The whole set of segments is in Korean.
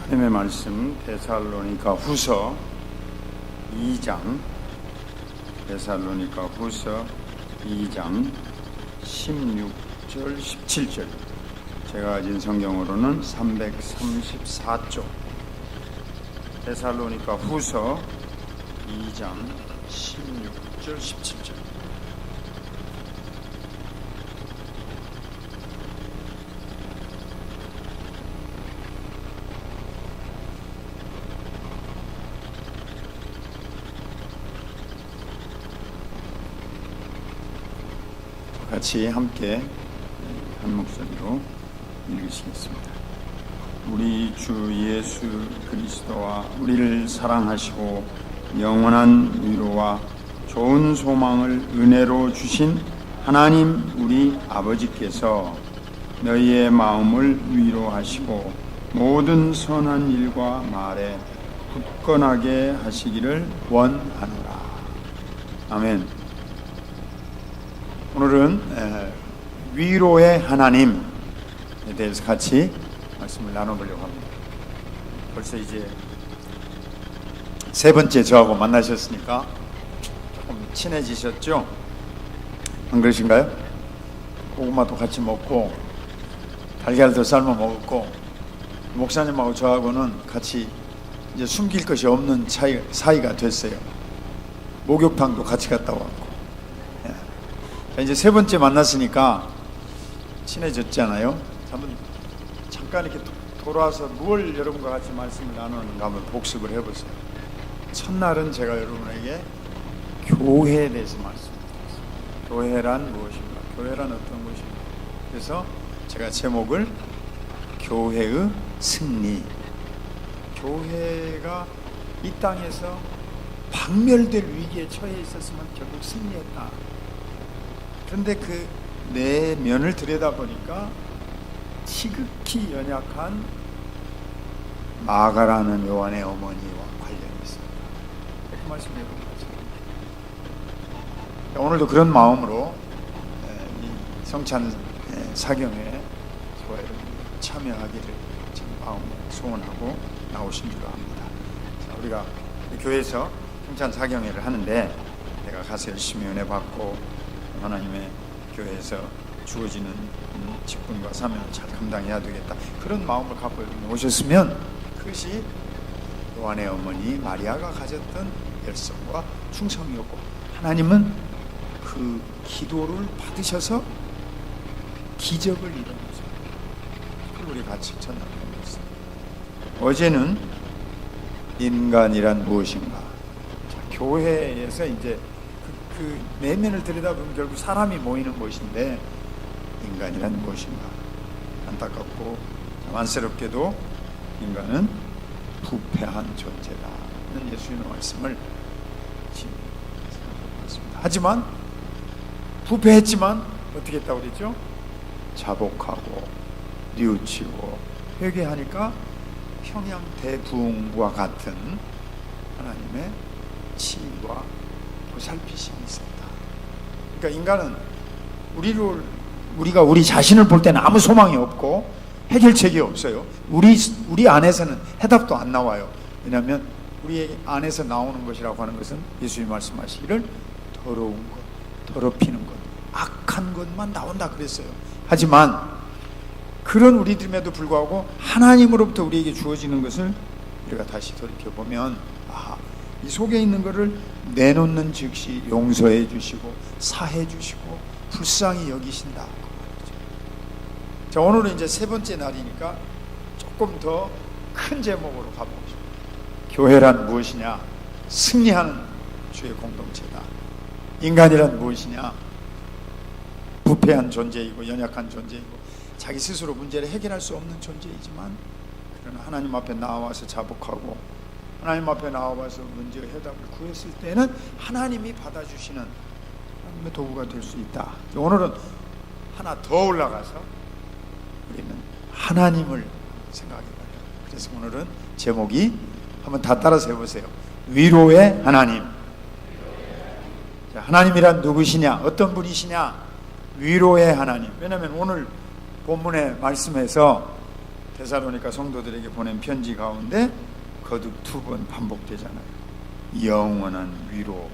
하나님의 말씀 데살로니가 후서 2장 데살로니가 후서 2장 16절 17절 제가 가진 성경으로는 334쪽 데살로니가 후서 2장 16절 17절 같이 함께 한 목소리로 읽으시겠습니다. 우리 주 예수 그리스도와 우리를 사랑하시고 영원한 위로와 좋은 소망을 은혜로 주신 하나님 우리 아버지께서 너희의 마음을 위로하시고 모든 선한 일과 말에 굳건하게 하시기를 원하노라. 아멘. 오늘은 위로의 하나님에 대해서 같이 말씀을 나눠보려고 합니다. 벌써 이제 세 번째 저하고 만나셨으니까 조금 친해지셨죠? 안 그러신가요? 고구마도 같이 먹고 달걀도 삶아 먹었고 목사님하고 저하고는 같이 이제 숨길 것이 없는 사이가 됐어요. 목욕탕도 같이 갔다 왔고 이제 세 번째 만났으니까 친해졌잖아요. 한번 잠깐 이렇게 돌아와서 뭘 여러분과 같이 말씀을 나누는가 한번 복습을 해보세요. 첫날은 제가 여러분에게 교회에 대해서 말씀드렸어요. 교회란 무엇인가? 교회란 어떤 것인가? 그래서 제가 제목을 교회의 승리. 교회가 이 땅에서 박멸될 위기에 처해 있었으면 결국 승리했다. 그런데 그 내면을 들여다보니까 지극히 연약한 마가라는 요한의 어머니와 관련이 있습니다. 이렇게 말씀해 본 거죠. 오늘도 그런 마음으로 이 성찬 사경에 저와 여러분 참여하기를 참 마음으로 소원하고 나오신 줄 압니다. 자, 우리가 교회에서 성찬 사경회를 하는데 내가 가서 열심히 은혜 받고 하나님의 교회에서 주어지는 직분과 사명을 잘 감당해야 되겠다. 그런 마음을 갖고 오셨으면 그것이 요한의 어머니 마리아가 가졌던 열성과 충성이었고 하나님은 그 기도를 받으셔서 기적을 이루는 거죠. 그걸 우리 같이 전하고 있습니다. 어제는 인간이란 무엇인가? 자, 교회에서 이제 그 내면을 들여다보면 결국 사람이 모이는 곳인데 인간이란 무엇인가? 안타깝고 안쓰럽게도 인간은 부패한 존재다는 예수님의 말씀을 생각해봤습니다. 하지만 부패했지만 어떻게 했다고 그랬죠? 자복하고 뉘우치고 회개하니까 평양 대부흥과 같은 하나님의 치유와 보살피심이 있었다. 그러니까 인간은 우리가 우리 자신을 볼 때는 아무 소망이 없고 해결책이 없어요. 우리 안에서는 해답도 안 나와요. 왜냐하면 우리 안에서 나오는 것이라고 하는 것은 예수님이 말씀하시기를 더러운 것, 더럽히는 것, 악한 것만 나온다 그랬어요. 하지만 그런 우리들임에도 불구하고 하나님으로부터 우리에게 주어지는 것을 우리가 다시 돌이켜보면 이 속에 있는 것을 내놓는 즉시 용서해 주시고 사해 주시고 불쌍히 여기신다. 자, 오늘은 이제 세 번째 날이니까 조금 더 큰 제목으로 가보죠. 교회란 무엇이냐? 승리하는 주의 공동체다. 인간이란 무엇이냐? 부패한 존재이고 연약한 존재이고 자기 스스로 문제를 해결할 수 없는 존재이지만 그러나 하나님 앞에 나와서 자복하고 하나님 앞에 나와서 문제의 해답을 구했을 때는 하나님이 받아주시는 하나님의 도구가 될 수 있다. 오늘은 하나 더 올라가서 우리는 하나님을 생각해봐요. 그래서 오늘은 제목이 한번 다 따라서 해보세요. 위로의 하나님. 자, 하나님이란 누구시냐? 어떤 분이시냐? 위로의 하나님. 왜냐하면 오늘 본문의 말씀에서 데살로니가 성도들에게 보낸 편지 가운데 거듭 2번 반복되잖아요. 영원한 위로,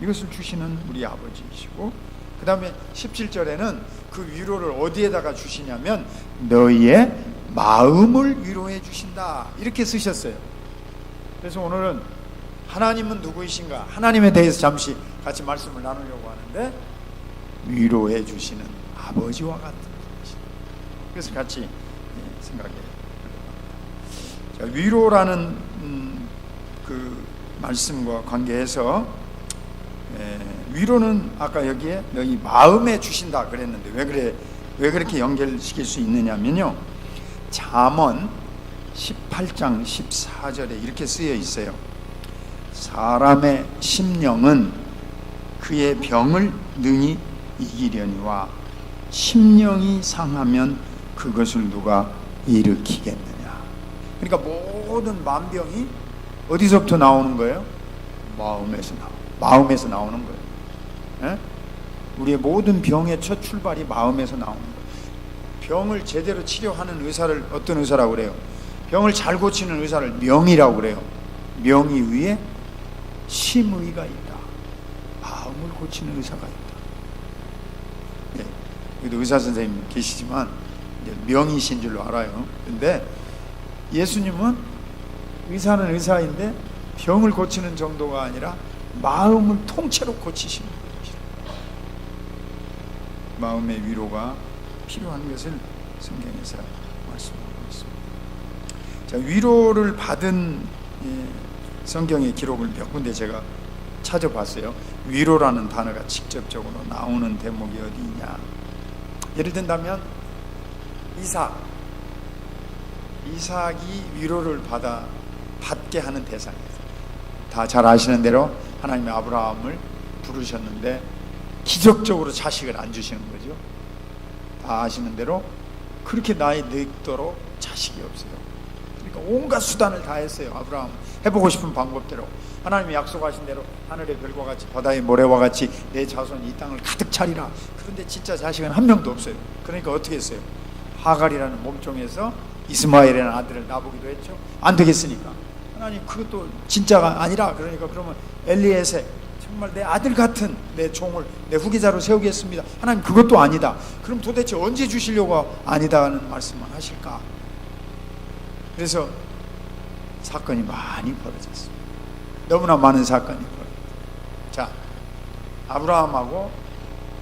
이것을 주시는 우리 아버지이시고, 그 다음에 17절에는 그 위로를 어디에다가 주시냐면 너희의 마음을 위로해 주신다, 이렇게 쓰셨어요. 그래서 오늘은 하나님은 누구이신가, 하나님에 대해서 잠시 같이 말씀을 나누려고 하는데, 위로해 주시는 아버지와 같은 분이시다. 그래서 같이 생각해 봅니다. 위로라는 그 말씀과 관계해서 위로는 아까 여기에 너희 마음에 주신다 그랬는데 왜 그렇게 연결시킬 수 있느냐면요, 잠언 18장 14절에 이렇게 쓰여 있어요. 사람의 심령은 그의 병을 능히 이기려니와 심령이 상하면 그것을 누가 일으키겠느냐. 그러니까 모든 만병이 어디서부터 나오는 거예요? 마음에서 나오는 거예요. 예? 우리의 모든 병의 첫 출발이 마음에서 나오는 거예요. 병을 제대로 치료하는 의사를 어떤 의사라고 그래요? 병을 잘 고치는 의사를 명의라고 그래요. 명의 위에 심의가 있다. 마음을 고치는 의사가 있다. 예, 여기도 의사 선생님 계시지만 이제 명의신 줄로 알아요. 근데 예수님은 의사는 의사인데 병을 고치는 정도가 아니라 마음을 통째로 고치시는 분이시다. 마음의 위로가 필요한 것을 성경에서 말씀하고 있습니다. 자, 위로를 받은 성경의 기록을 몇 군데 제가 찾아봤어요. 위로라는 단어가 직접적으로 나오는 대목이 어디 있냐. 예를 든다면 이삭이 위로를 받게 하는 대상이에요. 다 잘 아시는 대로 하나님이 아브라함을 부르셨는데 기적적으로 자식을 안 주시는 거죠. 다 아시는 대로 그렇게 나이 늙도록 자식이 없어요. 그러니까 온갖 수단을 다 했어요. 아브라함 해보고 싶은 방법대로. 하나님이 약속하신 대로 하늘의 별과 같이 바다의 모래와 같이 내 자손이 이 땅을 가득 차리라. 그런데 진짜 자식은 한 명도 없어요. 그러니까 어떻게 했어요? 하갈이라는 몸종에서 이스마엘이라는 아들을 낳아보기도 했죠. 안 되겠으니까 하나님 그것도 진짜가 아니라, 그러니까 그러면 엘리에셀, 정말 내 아들 같은 내 종을 내 후계자로 세우겠습니다. 하나님 그것도 아니다. 그럼 도대체 언제 주시려고 아니다는 말씀을 하실까? 그래서 사건이 많이 벌어졌습니다. 너무나 많은 사건이 벌어졌습니다. 자, 아브라함하고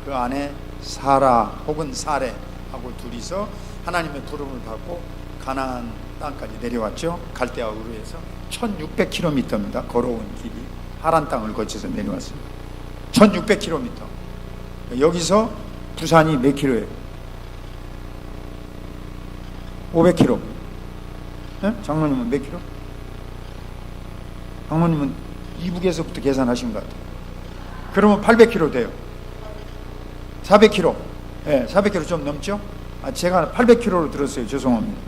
그 아내 사라 혹은 사레하고 둘이서 하나님의 부름을 받고 가나안 땅까지 내려왔죠. 갈대아 우르에서 1600km입니다. 걸어온 길이 하란 땅을 거쳐서 내려왔습니다. 1600km. 여기서 부산이 몇 킬로예요? 500km. 네? 장로님은 몇 킬로? 장로님은 이북에서부터 계산하신 것 같아요. 그러면 800km 돼요. 400km. 네, 400km 좀 넘죠? 제가 800km로 들었어요. 죄송합니다.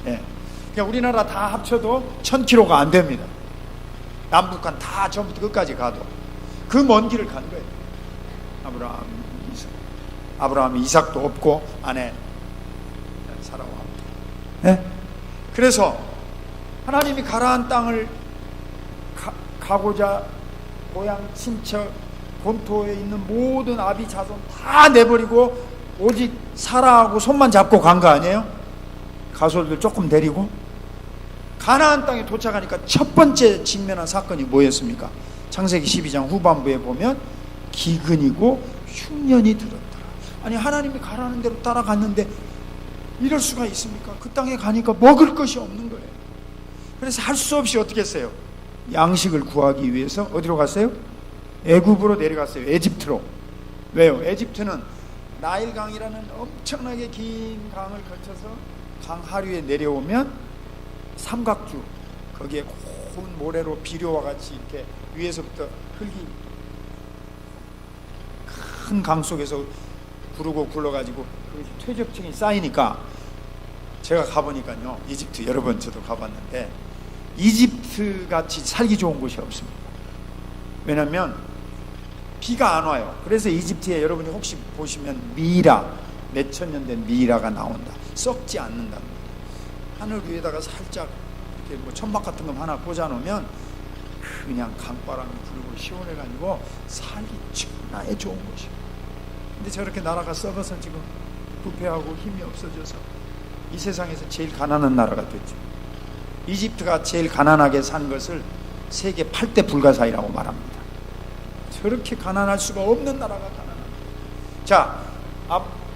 네. 그러니까 우리나라 다 합쳐도 1000km가 안 됩니다. 남북한 다 처음부터 끝까지 가도 그 먼 길을 간 거예요. 아브라함이 이삭도 없고 아내 사라와 함께. 네? 그래서 하나님이 가나안 땅을 가고자 고향 친척 본토에 있는 모든 아비 자손 다 내버리고 오직 사라하고 손만 잡고 간 거 아니에요? 가솔들 조금 데리고 가나안 땅에 도착하니까 첫 번째 직면한 사건이 뭐였습니까? 창세기 12장 후반부에 보면 기근이고 흉년이 들었더라. 아니 하나님이 가라는 대로 따라갔는데 이럴 수가 있습니까? 그 땅에 가니까 먹을 것이 없는 거예요. 그래서 할 수 없이 어떻게 했어요? 양식을 구하기 위해서 어디로 갔어요? 애굽으로 내려갔어요. 에집트로. 왜요? 에집트는 나일강이라는 엄청나게 긴 강을 거쳐서 강 하류에 내려오면 삼각주, 거기에 고운 모래로 비료와 같이 이렇게 위에서부터 흙이 큰 강 속에서 구르고 굴러가지고 퇴적층이 쌓이니까 제가 가보니까요, 이집트 여러 번 저도 가봤는데 이집트 같이 살기 좋은 곳이 없습니다. 왜냐하면 비가 안 와요. 그래서 이집트에 여러분이 혹시 보시면 미이라, 몇천 년 된 미이라가 나온다. 썩지 않는다. 하늘 위에다가 살짝 이렇게 뭐 천막 같은 거 하나 꽂아놓으면 그냥 강바람이 불고 시원해가지고 살기 천하에 좋은 것이에요. 근데 저렇게 나라가 썩어서 지금 부패하고 힘이 없어져서 이 세상에서 제일 가난한 나라가 됐죠. 이집트가 제일 가난하게 산 것을 세계 8대 불가사의라고 말합니다. 저렇게 가난할 수가 없는 나라가 가난합니다. 자,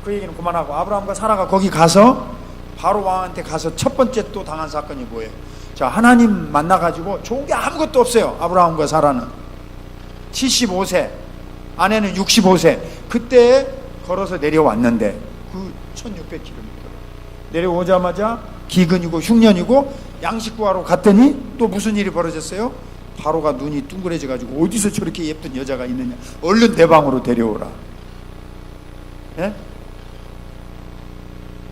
그 얘기는 그만하고 아브라함과 사라가 거기 가서 바로 왕한테 가서 첫 번째 또 당한 사건이 뭐예요? 자, 하나님 만나가지고 좋은 게 아무것도 없어요. 아브라함과 사라는 75세, 아내는 65세. 그때 걸어서 내려왔는데 그 1600km 내려오자마자 기근이고 흉년이고 양식 구하러 갔더니 또 무슨 일이 벌어졌어요? 바로가 눈이 둥그레져 가지고 어디서 저렇게 예쁜 여자가 있느냐, 얼른 내 방으로 데려오라. 예?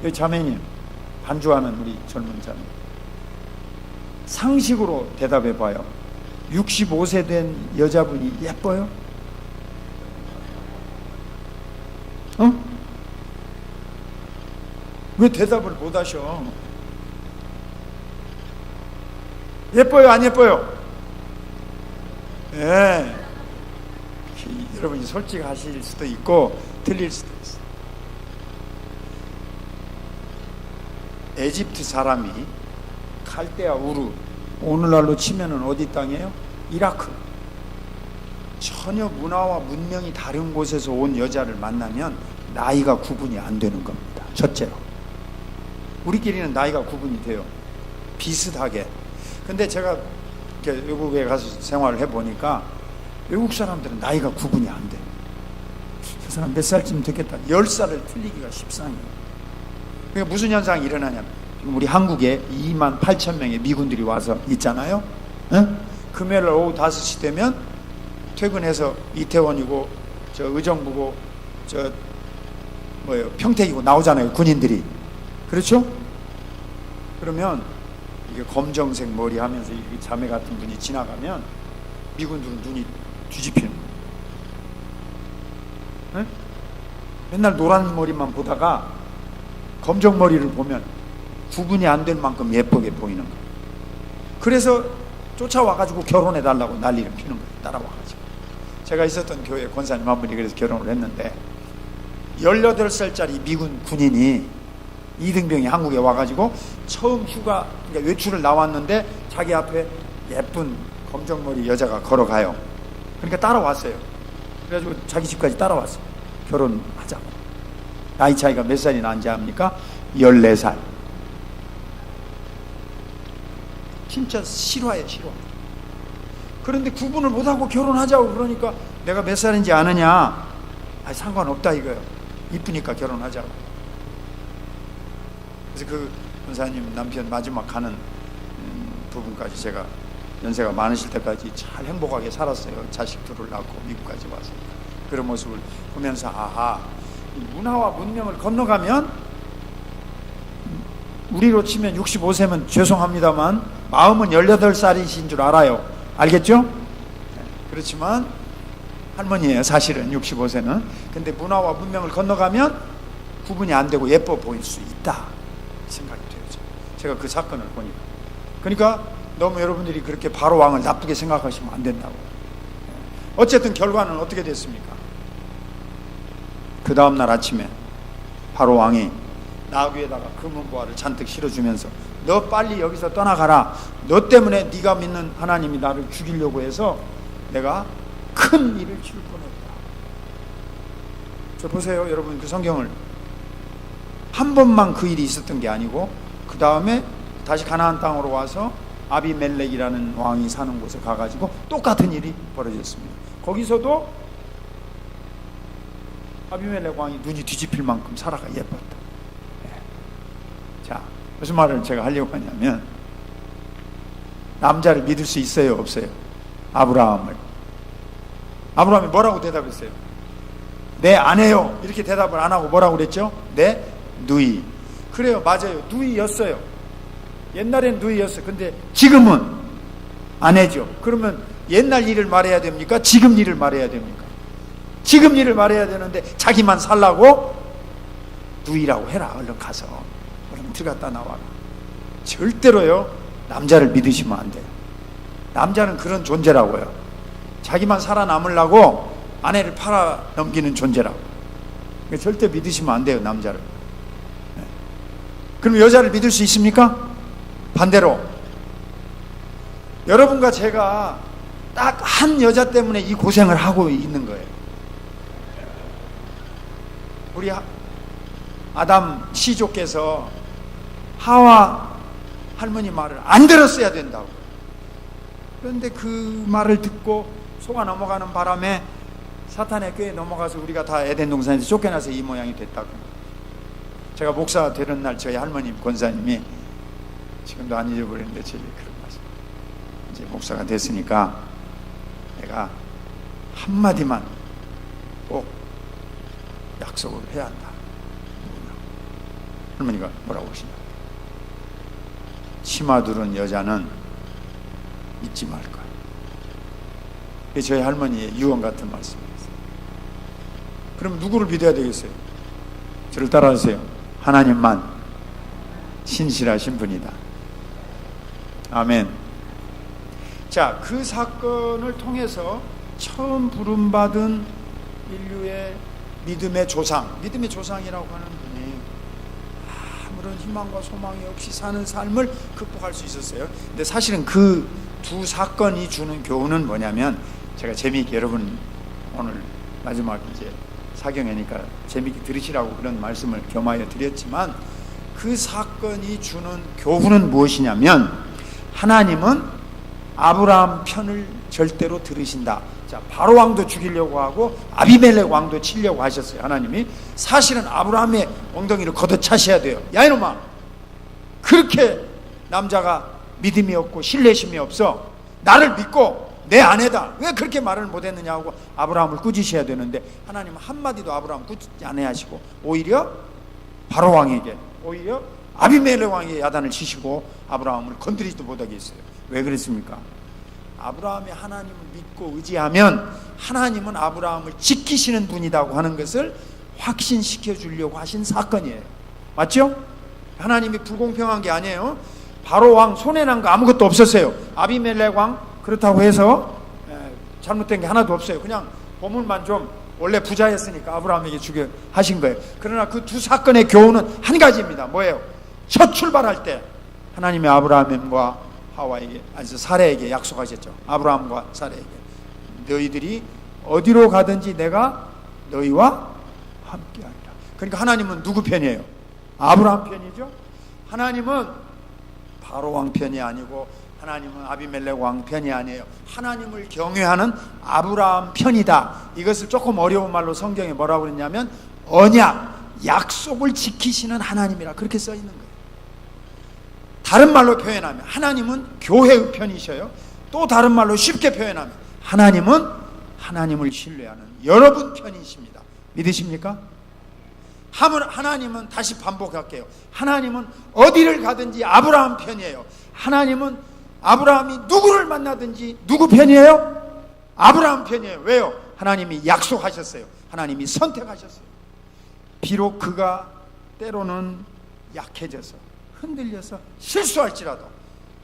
여기 자매님, 반주하는 우리 젊은 자매, 상식으로 대답해 봐요. 65세 된 여자분이 예뻐요? 어? 왜 대답을 못 하셔? 예뻐요, 안 예뻐요? 예. 여러분이 솔직하실 수도 있고 틀릴 수도 있어요. 에집트 사람이 칼데아 우르, 오늘날로 치면은 어디 땅이에요? 이라크. 전혀 문화와 문명이 다른 곳에서 온 여자를 만나면 나이가 구분이 안 되는 겁니다. 첫째로. 우리끼리는 나이가 구분이 돼요. 비슷하게. 근데 제가 외국에 가서 생활을 해보니까 외국 사람들은 나이가 구분이 안 돼. 그 사람 몇 살쯤 됐겠다. 10살을 틀리기가 십상이에요. 그러니까 무슨 현상이 일어나냐면, 지금 우리 한국에 28,000명의 미군들이 와서 있잖아요. 응? 금요일 오후 5시 되면 퇴근해서 이태원이고 저 의정부고 저 뭐예요, 평택이고 나오잖아요, 군인들이. 그렇죠? 그러면 이게 검정색 머리 하면서 이 자매 같은 분이 지나가면 미군들은 눈이 뒤집히는 거예요. 네? 맨날 노란 머리만 보다가 검정 머리를 보면 구분이 안 될 만큼 예쁘게 보이는 거예요. 그래서 쫓아와가지고 결혼해달라고 난리를 피는 거예요. 따라와가지고. 제가 있었던 교회 권사님 한 분이 그래서 결혼을 했는데 18살짜리 미군 군인이 이등병이 한국에 와가지고 처음 휴가, 그러니까 외출을 나왔는데 자기 앞에 예쁜 검정머리 여자가 걸어가요. 그러니까 따라왔어요. 그래가지고 자기 집까지 따라왔어요. 결혼하자고. 나이 차이가 몇 살이 나는지 압니까? 14살. 진짜 실화예요, 실화. 그런데 구분을 못하고 결혼하자고 그러니까 내가 몇 살인지 아느냐? 아니, 상관없다 이거예요. 이쁘니까 결혼하자고. 그래서 그 권사님 남편 마지막 가는 부분까지 제가 연세가 많으실 때까지 잘 행복하게 살았어요. 자식 둘을 낳고 미국까지 와서. 그런 모습을 보면서 아하, 문화와 문명을 건너가면, 우리로 치면 65세면 죄송합니다만 마음은 18살이신 줄 알아요. 알겠죠? 그렇지만 할머니예요, 사실은 65세는. 근데 문화와 문명을 건너가면 구분이 안 되고 예뻐 보일 수 있다 생각이 돼요. 제가 그 사건을 보니까. 그러니까 너무 여러분들이 그렇게 바로 왕을 나쁘게 생각하시면 안 된다고. 어쨌든 결과는 어떻게 됐습니까? 그 다음날 아침에 바로 왕이 나귀에다가 금은보화를 잔뜩 실어주면서 너 빨리 여기서 떠나가라. 너 때문에 네가 믿는 하나님이 나를 죽이려고 해서 내가 큰 일을 치를 뻔했다. 저 보세요, 여러분. 그 성경을 한 번만 그 일이 있었던 게 아니고 그 다음에 다시 가나안 땅으로 와서 아비멜렉이라는 왕이 사는 곳에 가가지고 똑같은 일이 벌어졌습니다. 거기서도 아비멜렉 왕이 눈이 뒤집힐 만큼 사라가 예뻤다. 자, 무슨 말을 제가 하려고 하냐면, 남자를 믿을 수 있어요, 없어요? 아브라함을. 아브라함이 뭐라고 대답했어요? 네, 안 해요. 이렇게 대답을 안 하고 뭐라고 그랬죠? 네, 누이. 그래요, 맞아요. 누이였어요. 옛날엔 누이였어요. 근데 지금은 아내죠. 그러면 옛날 일을 말해야 됩니까? 지금 일을 말해야 됩니까? 지금 일을 말해야 되는데 자기만 살라고 누이라고 해라. 얼른 가서 얼른 들어갔다 나와라. 절대로요 남자를 믿으시면 안 돼요. 남자는 그런 존재라고요. 자기만 살아남으려고 아내를 팔아 넘기는 존재라고. 절대 믿으시면 안 돼요 남자를. 그럼 여자를 믿을 수 있습니까? 반대로 여러분과 제가 딱 한 여자 때문에 이 고생을 하고 있는 거예요. 우리 아담 시조께서 하와 할머니 말을 안 들었어야 된다고. 그런데 그 말을 듣고 속아 넘어가는 바람에 사탄의 꾀에 넘어가서 우리가 다 에덴 동산에서 쫓겨나서 이 모양이 됐다고. 제가 목사 되는 날 저희 할머님 권사님이 지금도 안 잊어버리는데 저에게 그런 말씀. 이제 목사가 됐으니까 내가 한마디만 꼭 약속을 해야 한다. 할머니가 뭐라고 하시냐? 치마 두른 여자는 잊지 말 거야. 그게 저희 할머니의 유언 같은 말씀이었어요. 그럼 누구를 믿어야 되겠어요? 저를 따라하세요. 하나님만 신실하신 분이다. 아멘. 자, 그 사건을 통해서 처음 부름받은 인류의 믿음의 조상, 믿음의 조상이라고 하는 분이 아무런 희망과 소망이 없이 사는 삶을 극복할 수 있었어요. 근데 사실은 그 두 사건이 주는 교훈은 뭐냐면, 제가 재미있게 여러분 오늘 마지막 이제 사경회니까 재미있게 들으시라고 그런 말씀을 겸하여 드렸지만, 그 사건이 주는 교훈은 무엇이냐면, 하나님은 아브라함 편을 절대로 들으신다. 자, 바로 왕도 죽이려고 하고 아비멜렉 왕도 치려고 하셨어요. 하나님이 사실은 아브라함의 엉덩이를 걷어차셔야 돼요. 야 이놈아, 그렇게 남자가 믿음이 없고 신뢰심이 없어, 나를 믿고 내 아내다, 왜 그렇게 말을 못했느냐 하고 아브라함을 꾸짖으셔야 되는데, 하나님은 한마디도 아브라함 꾸짖지 않으시고 오히려 바로 왕에게, 오히려 아비멜렉 왕에게 야단을 치시고 아브라함을 건드리지도 못하게 했어요. 왜 그랬습니까? 아브라함이 하나님을 믿고 의지하면 하나님은 아브라함을 지키시는 분이라고 하는 것을 확신시켜 주려고 하신 사건이에요. 맞죠? 하나님이 불공평한 게 아니에요. 바로 왕 손해 난 거 아무것도 없었어요. 아비멜렉 왕 그렇다고 해서 잘못된 게 하나도 없어요. 그냥 보물만 좀, 원래 부자였으니까 아브라함에게 주게 하신 거예요. 그러나 그 두 사건의 교훈은 한 가지입니다. 뭐예요? 첫 출발할 때 하나님이 아브라함과 하와에게, 아니 사레에게 약속하셨죠. 아브라함과 사레에게 너희들이 어디로 가든지 내가 너희와 함께하리라. 그러니까 하나님은 누구 편이에요? 아브라함 편이죠. 하나님은 바로 왕 편이 아니고, 하나님은 아비멜렉 왕 편이 아니에요. 하나님을 경외하는 아브라함 편이다. 이것을 조금 어려운 말로 성경에 뭐라고 그랬냐면 언약, 약속을 지키시는 하나님이라 그렇게 써 있는 거예요. 다른 말로 표현하면 하나님은 교회의 편이셔요. 또 다른 말로 쉽게 표현하면 하나님은 하나님을 신뢰하는 여러분 편이십니다. 믿으십니까? 하나님은, 다시 반복할게요, 하나님은 어디를 가든지 아브라함 편이에요. 하나님은 아브라함이 누구를 만나든지 누구 편이에요? 아브라함 편이에요. 왜요? 하나님이 약속하셨어요. 하나님이 선택하셨어요. 비록 그가 때로는 약해져서 흔들려서 실수할지라도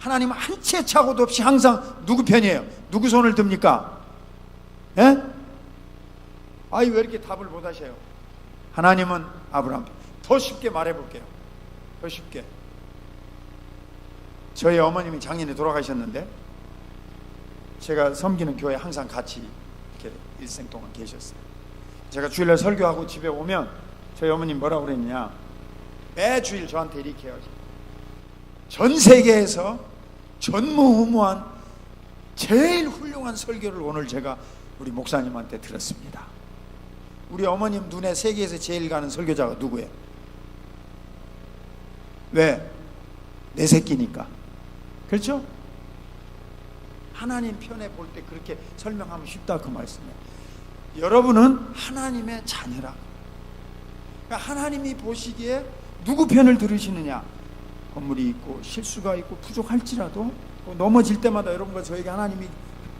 하나님은 한 채 착오도 없이 항상 누구 편이에요? 누구 손을 듭니까? 예? 아이, 왜 이렇게 답을 못 하셔요? 하나님은 아브라함 편. 더 쉽게 말해볼게요. 더 쉽게. 저희 어머님이 작년에 돌아가셨는데 제가 섬기는 교회에 항상 같이 이렇게 일생 동안 계셨어요. 제가 주일날 설교하고 집에 오면 저희 어머님 뭐라고 그랬냐, 매주일 저한테 이렇게 해요. 전 세계에서 전무후무한 제일 훌륭한 설교를 오늘 제가 우리 목사님한테 들었습니다. 우리 어머님 눈에 세계에서 제일 가는 설교자가 누구예요? 왜? 내 새끼니까. 그렇죠? 하나님 편에 볼 때 그렇게 설명하면 쉽다 그 말씀이에요. 여러분은 하나님의 자녀라. 그러니까 하나님이 보시기에 누구 편을 들으시느냐, 건물이 있고 실수가 있고 부족할지라도 넘어질 때마다 여러분과 저에게 하나님이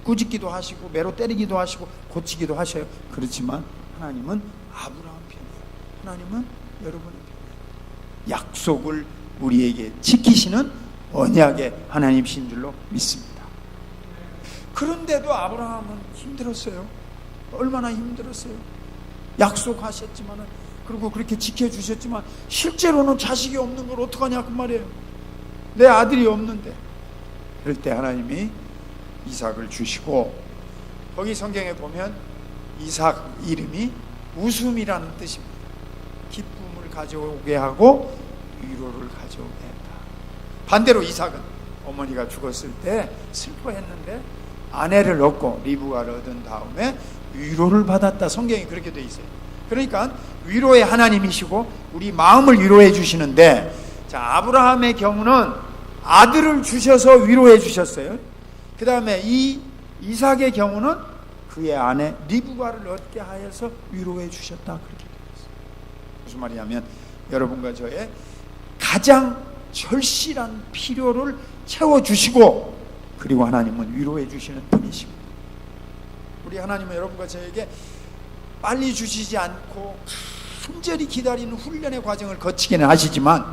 꾸짖기도 하시고 매로 때리기도 하시고 고치기도 하셔요. 그렇지만 하나님은 아브라함 편이에요. 하나님은 여러분의 편이에요. 약속을 우리에게 지키시는 언약의 하나님이신 줄로 믿습니다. 그런데도 아브라함은 힘들었어요. 얼마나 힘들었어요. 약속하셨지만, 그리고 그렇게 지켜주셨지만 실제로는 자식이 없는 걸 어떡하냐 그 말이에요. 내 아들이 없는데. 그럴 때 하나님이 이삭을 주시고, 거기 성경에 보면 이삭 이름이 웃음이라는 뜻입니다. 기쁨을 가져오게 하고 위로를 가져오게 했다. 반대로 이삭은 어머니가 죽었을 때 슬퍼했는데 아내를 얻고 리브가를 얻은 다음에 위로를 받았다. 성경이 그렇게 돼 있어요. 그러니까 위로의 하나님이시고 우리 마음을 위로해 주시는데, 자, 아브라함의 경우는 아들을 주셔서 위로해 주셨어요. 그 다음에 이 이삭의 경우는 그의 아내 리브가를 얻게 하여서 위로해 주셨다. 그렇게 되어 있어요. 무슨 말이냐면 여러분과 저의 가장 절실한 필요를 채워주시고, 그리고 하나님은 위로해 주시는 분이십니다. 우리 하나님은 여러분과 저에게 빨리 주시지 않고 간절히 기다리는 훈련의 과정을 거치기는 하시지만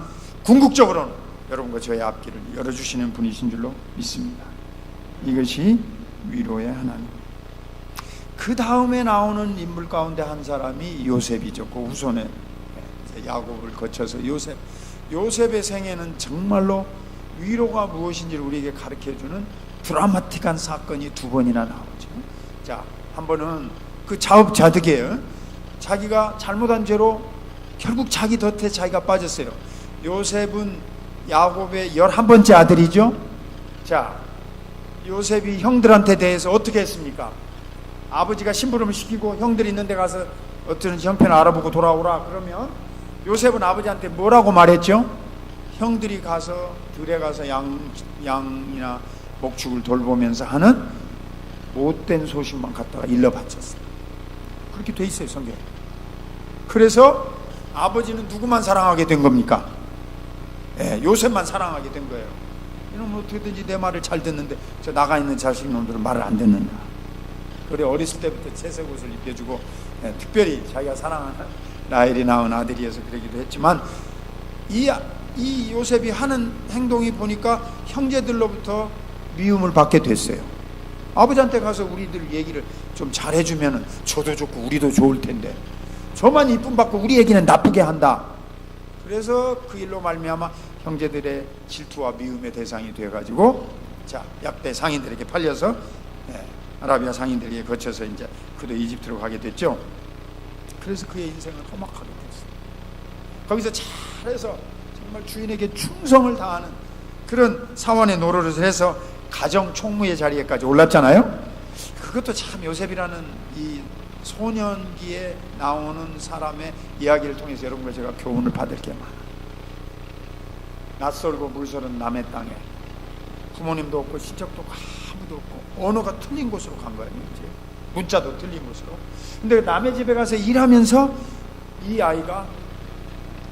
궁극적으로는 여러분과 저의 앞길을 열어주시는 분이신 줄로 믿습니다. 이것이 위로의 하나님. 그 다음에 나오는 인물 가운데 한 사람이 요셉이죠. 그 후손에 야곱을 거쳐서 요셉의 생애는 정말로 위로가 무엇인지를 우리에게 가르쳐주는 드라마틱한 사건이 두 번이나 나오죠. 자, 한 번은 그 자업자득이에요. 자기가 잘못한 죄로 결국 자기 덫에 자기가 빠졌어요. 요셉은 야곱의 11번째 아들이죠. 자, 요셉이 형들한테 대해서 어떻게 했습니까? 아버지가 심부름을 시키고 형들이 있는 데 가서 어쩌는지 형편 알아보고 돌아오라 그러면 요셉은 아버지한테 뭐라고 말했죠? 형들이 가서 들에 가서 양이나 목축을 돌보면서 하는 못된 소식만 갖다가 일러 바쳤어요. 그렇게 돼 있어요, 성경에. 그래서 아버지는 누구만 사랑하게 된 겁니까? 요셉만 사랑하게 된 거예요. 이놈은 어떻게든지 내 말을 잘 듣는데 저 나가 있는 자식놈들은 말을 안 듣는다. 그래, 어렸을 때부터 채색 옷을 입혀주고, 특별히 자기가 사랑하는 라헬이 낳은 아들이어서 그러기도 했지만, 이 요셉이 하는 행동이 보니까 형제들로부터 미움을 받게 됐어요. 아버지한테 가서 우리들 얘기를 좀 잘해주면 저도 좋고 우리도 좋을 텐데 저만 이쁨 받고 우리 얘기는 나쁘게 한다. 그래서 그 일로 말미암아 형제들의 질투와 미움의 대상이 돼가지고, 자, 약대 상인들에게 팔려서 아라비아 상인들에게 거쳐서 이제 그도 이집트로 가게 됐죠. 그래서 그의 인생은 험악하게 됐어요. 거기서 잘해서 정말 주인에게 충성을 다하는 그런 사원의 노릇을 해서 가정 총무의 자리에까지 올랐잖아요. 그것도 참 요셉이라는 이 소년기에 나오는 사람의 이야기를 통해서 여러분과 제가 교훈을 받을 게 많아요. 낯설고 물서른 남의 땅에 부모님도 없고 친척도 없고 아무도 없고 언어가 틀린 곳으로 간 거예요. 이제 문자도 틀린 곳으로. 근데 남의 집에 가서 일하면서 이 아이가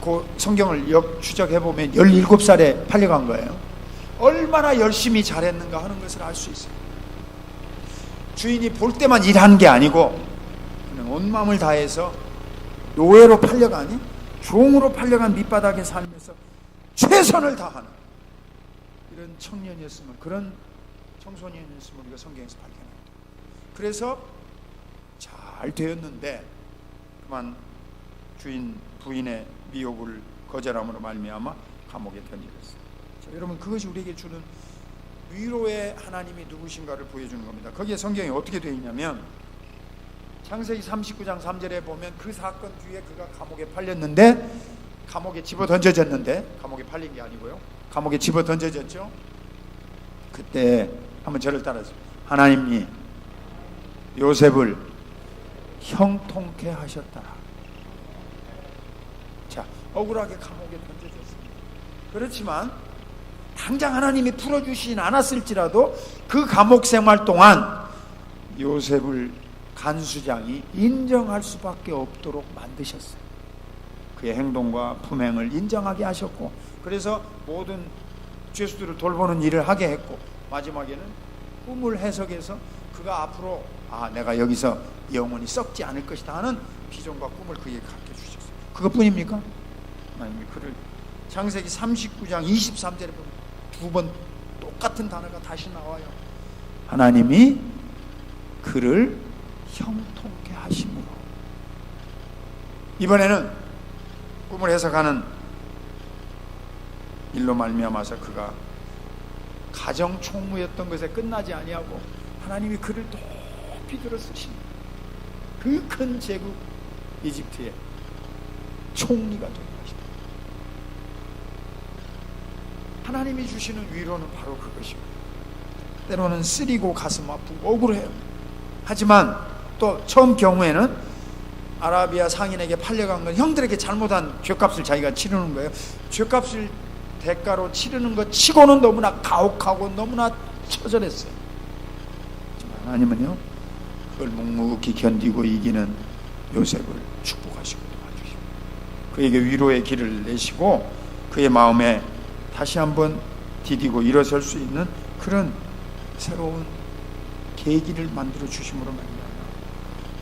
그 성경을 추적해보면 17살에 팔려간 거예요. 얼마나 열심히 잘했는가 하는 것을 알 수 있어요. 주인이 볼 때만 일하는 게 아니고 그냥 온 마음을 다해서 노예로 팔려가니 종으로 팔려간 밑바닥에 살면서 최선을 다하는 이런 청년이었으면, 그런 청소년이었으면 우리가 성경에서 발견합니다. 그래서 잘 되었는데 그만 부인의 미혹을 거절함으로 말미암아 감옥에 던지겠어요. 자, 여러분, 그것이 우리에게 주는 위로의 하나님이 누구신가를 보여주는 겁니다. 거기에 성경이 어떻게 되어 있냐면 창세기 39장 3절에 보면 그 사건 뒤에 그가 감옥에 팔렸는데, 감옥에 집어 던져졌는데, 감옥에 팔린 게 아니고요, 감옥에 집어 던져졌죠. 그때 한번 저를 따라서, 하나님이 요셉을 형통케 하셨다. 자, 억울하게 감옥에 던져졌습니다. 그렇지만 당장 하나님이 풀어주시진 않았을지라도 그 감옥 생활 동안 요셉을 간수장이 인정할 수밖에 없도록 만드셨어요. 그의 행동과 품행을 인정하게 하셨고, 그래서 모든 죄수들을 돌보는 일을 하게 했고, 마지막에는 꿈을 해석해서 그가 앞으로 내가 여기서 영원히 썩지 않을 것이다 하는 비전과 꿈을 그에게 가르쳐 주셨어요. 그것뿐입니까? 하나님이 그를 창세기 39장 23절에 보면 두 번 똑같은 단어가 다시 나와요. 하나님이 그를 형통케 하심으로. 이번에는 꿈을 해석하는 일로 말미암아서 그가 가정 총무였던 것에 끝나지 아니하고 하나님이 그를 높이 들어 쓰신 그 큰 제국 이집트의 총리가 되는 것입니다. 하나님이 주시는 위로는 바로 그것입니다. 때로는 쓰리고 가슴 아프고 억울해요. 하지만 또 처음 경우에는 아라비아 상인에게 팔려간 건 형들에게 잘못한 죗값을 자기가 치르는 거예요. 죗값을 대가로 치르는 것 치고는 너무나 가혹하고 너무나 처절했어요. 하지만 하나님은요, 그걸 묵묵히 견디고 이기는 요셉을 축복하시고 도와주시고 그에게 위로의 길을 내시고 그의 마음에 다시 한번 디디고 일어설 수 있는 그런 새로운 계기를 만들어 주심으로 말미암아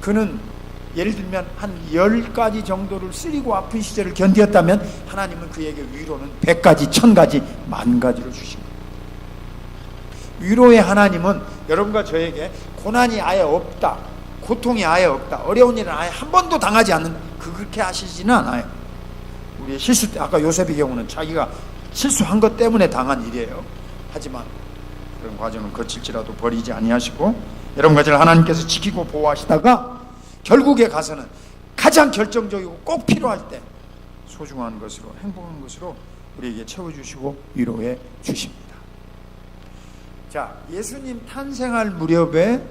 그는 예를 들면 한 10가지 정도를 쓰리고 아픈 시절을 견디었다면 하나님은 그에게 위로는 100가지, 1000가지, 10,000가지로 주신 겁니다. 위로의 하나님은 여러분과 저에게 고난이 아예 없다, 고통이 아예 없다, 어려운 일은 아예 한 번도 당하지 않는 그렇게 하시지는 않아요. 우리의 실수 때, 아까 요셉의 경우는 자기가 실수한 것 때문에 당한 일이에요. 하지만 그런 과정을 거칠지라도 버리지 아니하시고 여러분과 저를 하나님께서 지키고 보호하시다가 결국에 가서는 가장 결정적이고 꼭 필요할 때 소중한 것으로, 행복한 것으로 우리에게 채워주시고 위로해 주십니다. 자, 예수님 탄생할 무렵에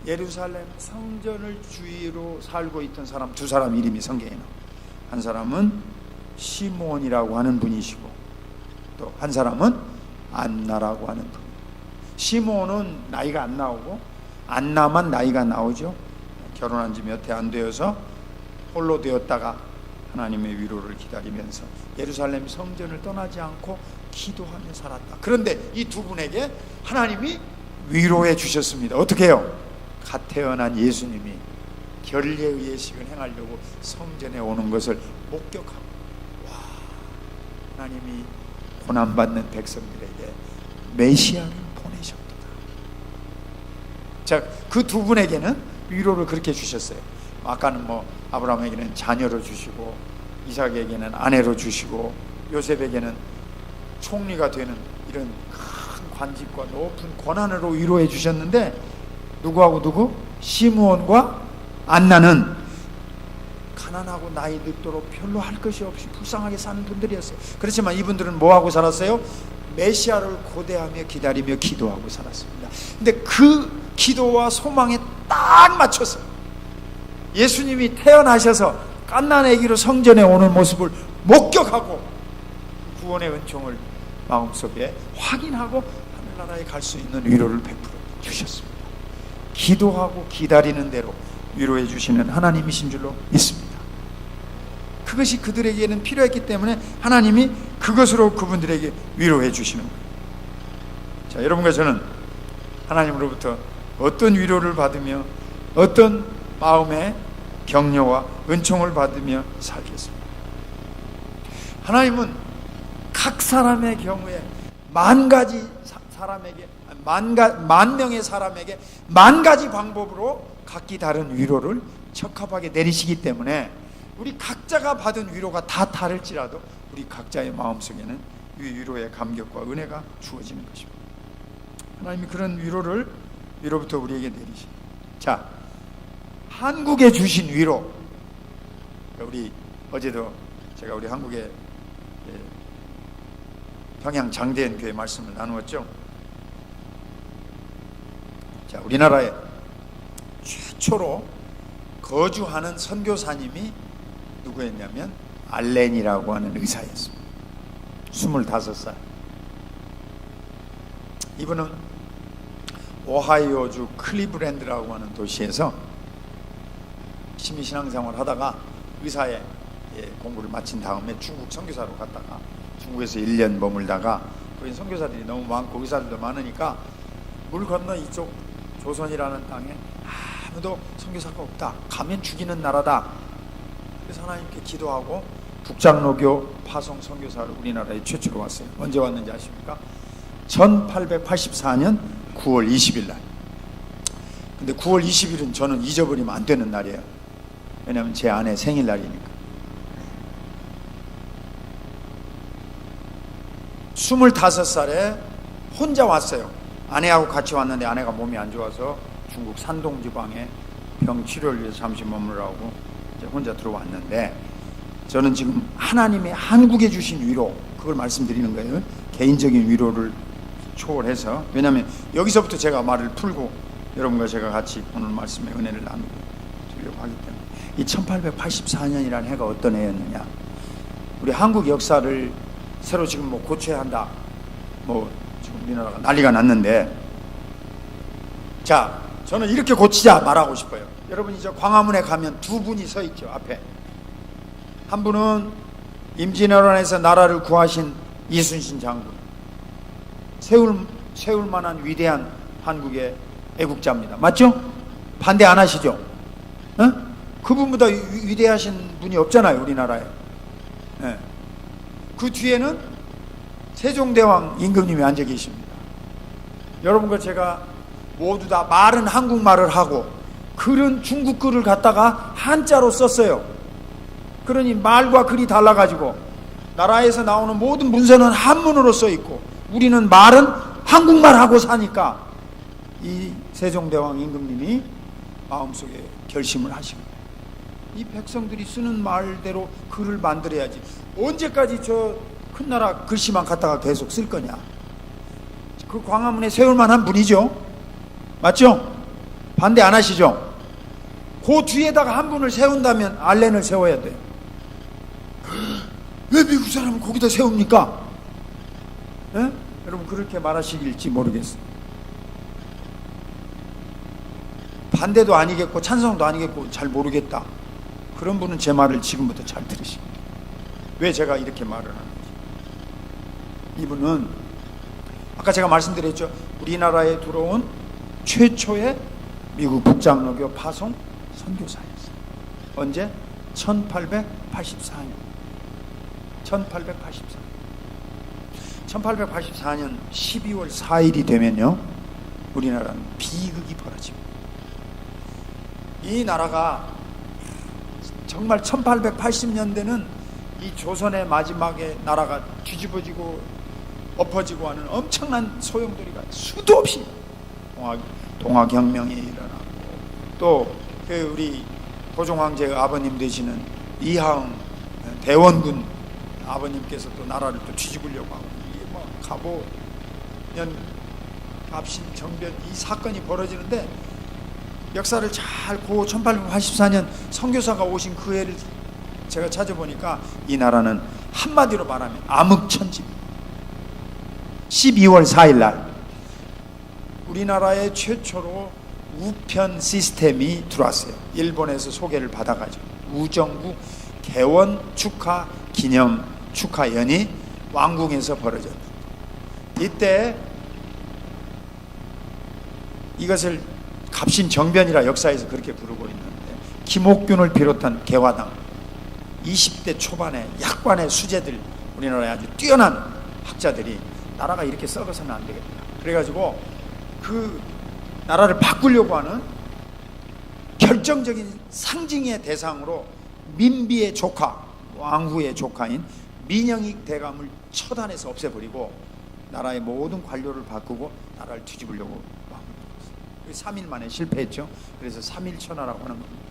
예루살렘 성전을 주위로 살고 있던 사람 두 사람 이름이 성경에 나와요. 한 사람은 시몬이라고 하는 분이시고 또 한 사람은 안나라고 하는 분. 시몬은 나이가 안 나오고 안나만 나이가 나오죠. 결혼한 지 몇 해 안 되어서 홀로 되었다가 하나님의 위로를 기다리면서 예루살렘 성전을 떠나지 않고 기도하며 살았다. 그런데 이 두 분에게 하나님이 위로해 주셨습니다. 어떻게 해요? 갓 태어난 예수님이 결례의 예식을 행하려고 성전에 오는 것을 목격하고, 와, 하나님이 고난받는 백성들에게 메시아를 보내셨도다. 자, 그 두 분에게는 위로를 그렇게 주셨어요. 아까는 뭐 아브라함에게는 자녀로 주시고 이삭에게는 아내로 주시고 요셉에게는 총리가 되는 이런 큰 관직과 높은 권한으로 위로해 주셨는데 누구하고 누구? 시므온과 안나는 가난하고 나이 늙도록 별로 할 것이 없이 불쌍하게 사는 분들이었어요. 그렇지만 이분들은 뭐하고 살았어요? 메시아를 고대하며 기다리며 기도하고 살았습니다. 근데 그 기도와 소망에 딱 맞춰서 예수님이 태어나셔서 갓난 아기로 성전에 오는 모습을 목격하고 구원의 은총을 마음속에 확인하고 하늘나라에 갈 수 있는 위로를 베풀어 주셨습니다. 기도하고 기다리는 대로 위로해 주시는 하나님이신 줄로 믿습니다. 그것이 그들에게는 필요했기 때문에 하나님이 그것으로 그분들에게 위로해 주시는 거예요. 자, 여러분과 저는 하나님으로부터 어떤 위로를 받으며 어떤 마음의 격려와 은총을 받으며 살겠습니다. 하나님은 각 사람의 경우에 만 명의 사람에게 만 가지 방법으로 각기 다른 위로를 적합하게 내리시기 때문에 우리 각자가 받은 위로가 다 다를지라도 우리 각자의 마음속에는 이 위로의 감격과 은혜가 주어지는 것입니다. 하나님이 그런 위로부터 우리에게 내리십니다. 자, 한국에 주신 위로, 우리 어제도 제가 우리 한국의 평양 장대현 교회 말씀을 나누었죠. 자, 우리나라에 최초로 거주하는 선교사님이 누구였냐면 알렌이라고 하는 의사였습니다. 25살. 이분은 오하이오주 클리브랜드라고 하는 도시에서 시민신앙생활을 하다가 의사의 공부를 마친 다음에 중국 선교사로 갔다가 중국에서 1년 머물다가 거기 선교사들이 너무 많고 의사들도 많으니까 물 건너 이쪽 조선이라는 땅에 아무도 선교사가 없다. 가면 죽이는 나라다. 그래서 하나님께 기도하고 북장로교 파송 선교사를 우리나라에 최초로 왔어요. 언제 왔는지 아십니까? 1884년 9월 20일 날. 근데 9월 20일은 저는 잊어버리면 안 되는 날이에요. 왜냐하면 제 아내 생일날이니까. 25살에 혼자 왔어요. 아내하고 같이 왔는데 아내가 몸이 안 좋아서 중국 산동 지방에 병 치료를 위해서 잠시 머무르라고 이제 혼자 들어왔는데, 저는 지금 하나님의 한국에 주신 위로, 그걸 말씀드리는 거예요. 개인적인 위로를 초월해서. 왜냐하면 여기서부터 제가 말을 풀고 여러분과 제가 같이 오늘 말씀의 은혜를 나누려고 하기 때문에. 이 1884년이라는 해가 어떤 해였느냐, 우리 한국 역사를 새로 지금 뭐 고쳐야 한다, 뭐 지금 우리나라가 난리가 났는데, 자, 저는 이렇게 고치자 말하고 싶어요. 여러분이 저 광화문에 가면 두 분이 서 있죠, 앞에. 한 분은 임진왜란에서 나라를 구하신 이순신 장군, 세울 만한 위대한 한국의 애국자입니다. 맞죠? 반대 안 하시죠? 어? 그분보다 위대하신 분이 없잖아요, 우리나라에. 네. 그 뒤에는 세종대왕 임금님이 앉아 계십니다. 여러분과 제가 모두 다 말은 한국말을 하고 글은 중국 글을 갖다가 한자로 썼어요. 그러니 말과 글이 달라가지고 나라에서 나오는 모든 문서는 한문으로 써있고 우리는 말은 한국말하고 사니까 이 세종대왕 임금님이 마음속에 결심을 하시고, 이 백성들이 쓰는 말대로 글을 만들어야지, 언제까지 저 큰 나라 글씨만 갖다가 계속 쓸 거냐. 그 광화문에 세울 만한 분이죠. 맞죠? 반대 안 하시죠? 그 뒤에다가 한 분을 세운다면 알렌을 세워야 돼요. 왜 미국 사람은 거기다 세웁니까? 에? 여러분 그렇게 말하시길지 모르겠어요. 반대도 아니겠고 찬성도 아니겠고 잘 모르겠다, 그런 분은 제 말을 지금부터 잘 들으십니다. 왜 제가 이렇게 말을 하는지. 이분은 아까 제가 말씀드렸죠, 우리나라에 들어온 최초의 미국 북장로교 파송 선교사였어요. 언제? 1884년 1884년 12월 4일이 되면요, 우리나라는 비극이 벌어집니다. 이 나라가 정말 1880년대는 이 조선의 마지막에 나라가 뒤집어지고 엎어지고 하는 엄청난 소용돌이가 수도 없이 동학혁명이 일어나고, 또 우리 고종황제의 아버님 되시는 이하응 대원군 아버님께서 또 나라를 또 뒤집으려고 하고, 이게 뭐 갑오년 갑신 정변 이 사건이 벌어지는데, 역사를 잘 고 1884년 선교사가 오신 그 해를 제가 찾아보니까 이 나라는 한마디로 말하면 암흑천지입니다. 12월 4일 날 우리나라에 최초로 우편 시스템이 들어왔어요. 일본에서 소개를 받아가지고 우정부 개원 축하 기념 축하연이 왕궁에서 벌어졌는데, 이때 이것을 갑신정변이라 역사에서 그렇게 부르고 있는데, 김옥균을 비롯한 개화당 20대 초반의 약관의 수재들, 우리나라에 아주 뛰어난 학자들이 나라가 이렇게 썩어서는 안 되겠다, 그래가지고 그 나라를 바꾸려고 하는 결정적인 상징의 대상으로 민비의 조카, 왕후의 조카인 민영익 대감을 처단해서 없애버리고 나라의 모든 관료를 바꾸고 나라를 뒤집으려고 합니다. 3일 만에 실패했죠. 그래서 3.1천하라고 하는 겁니다.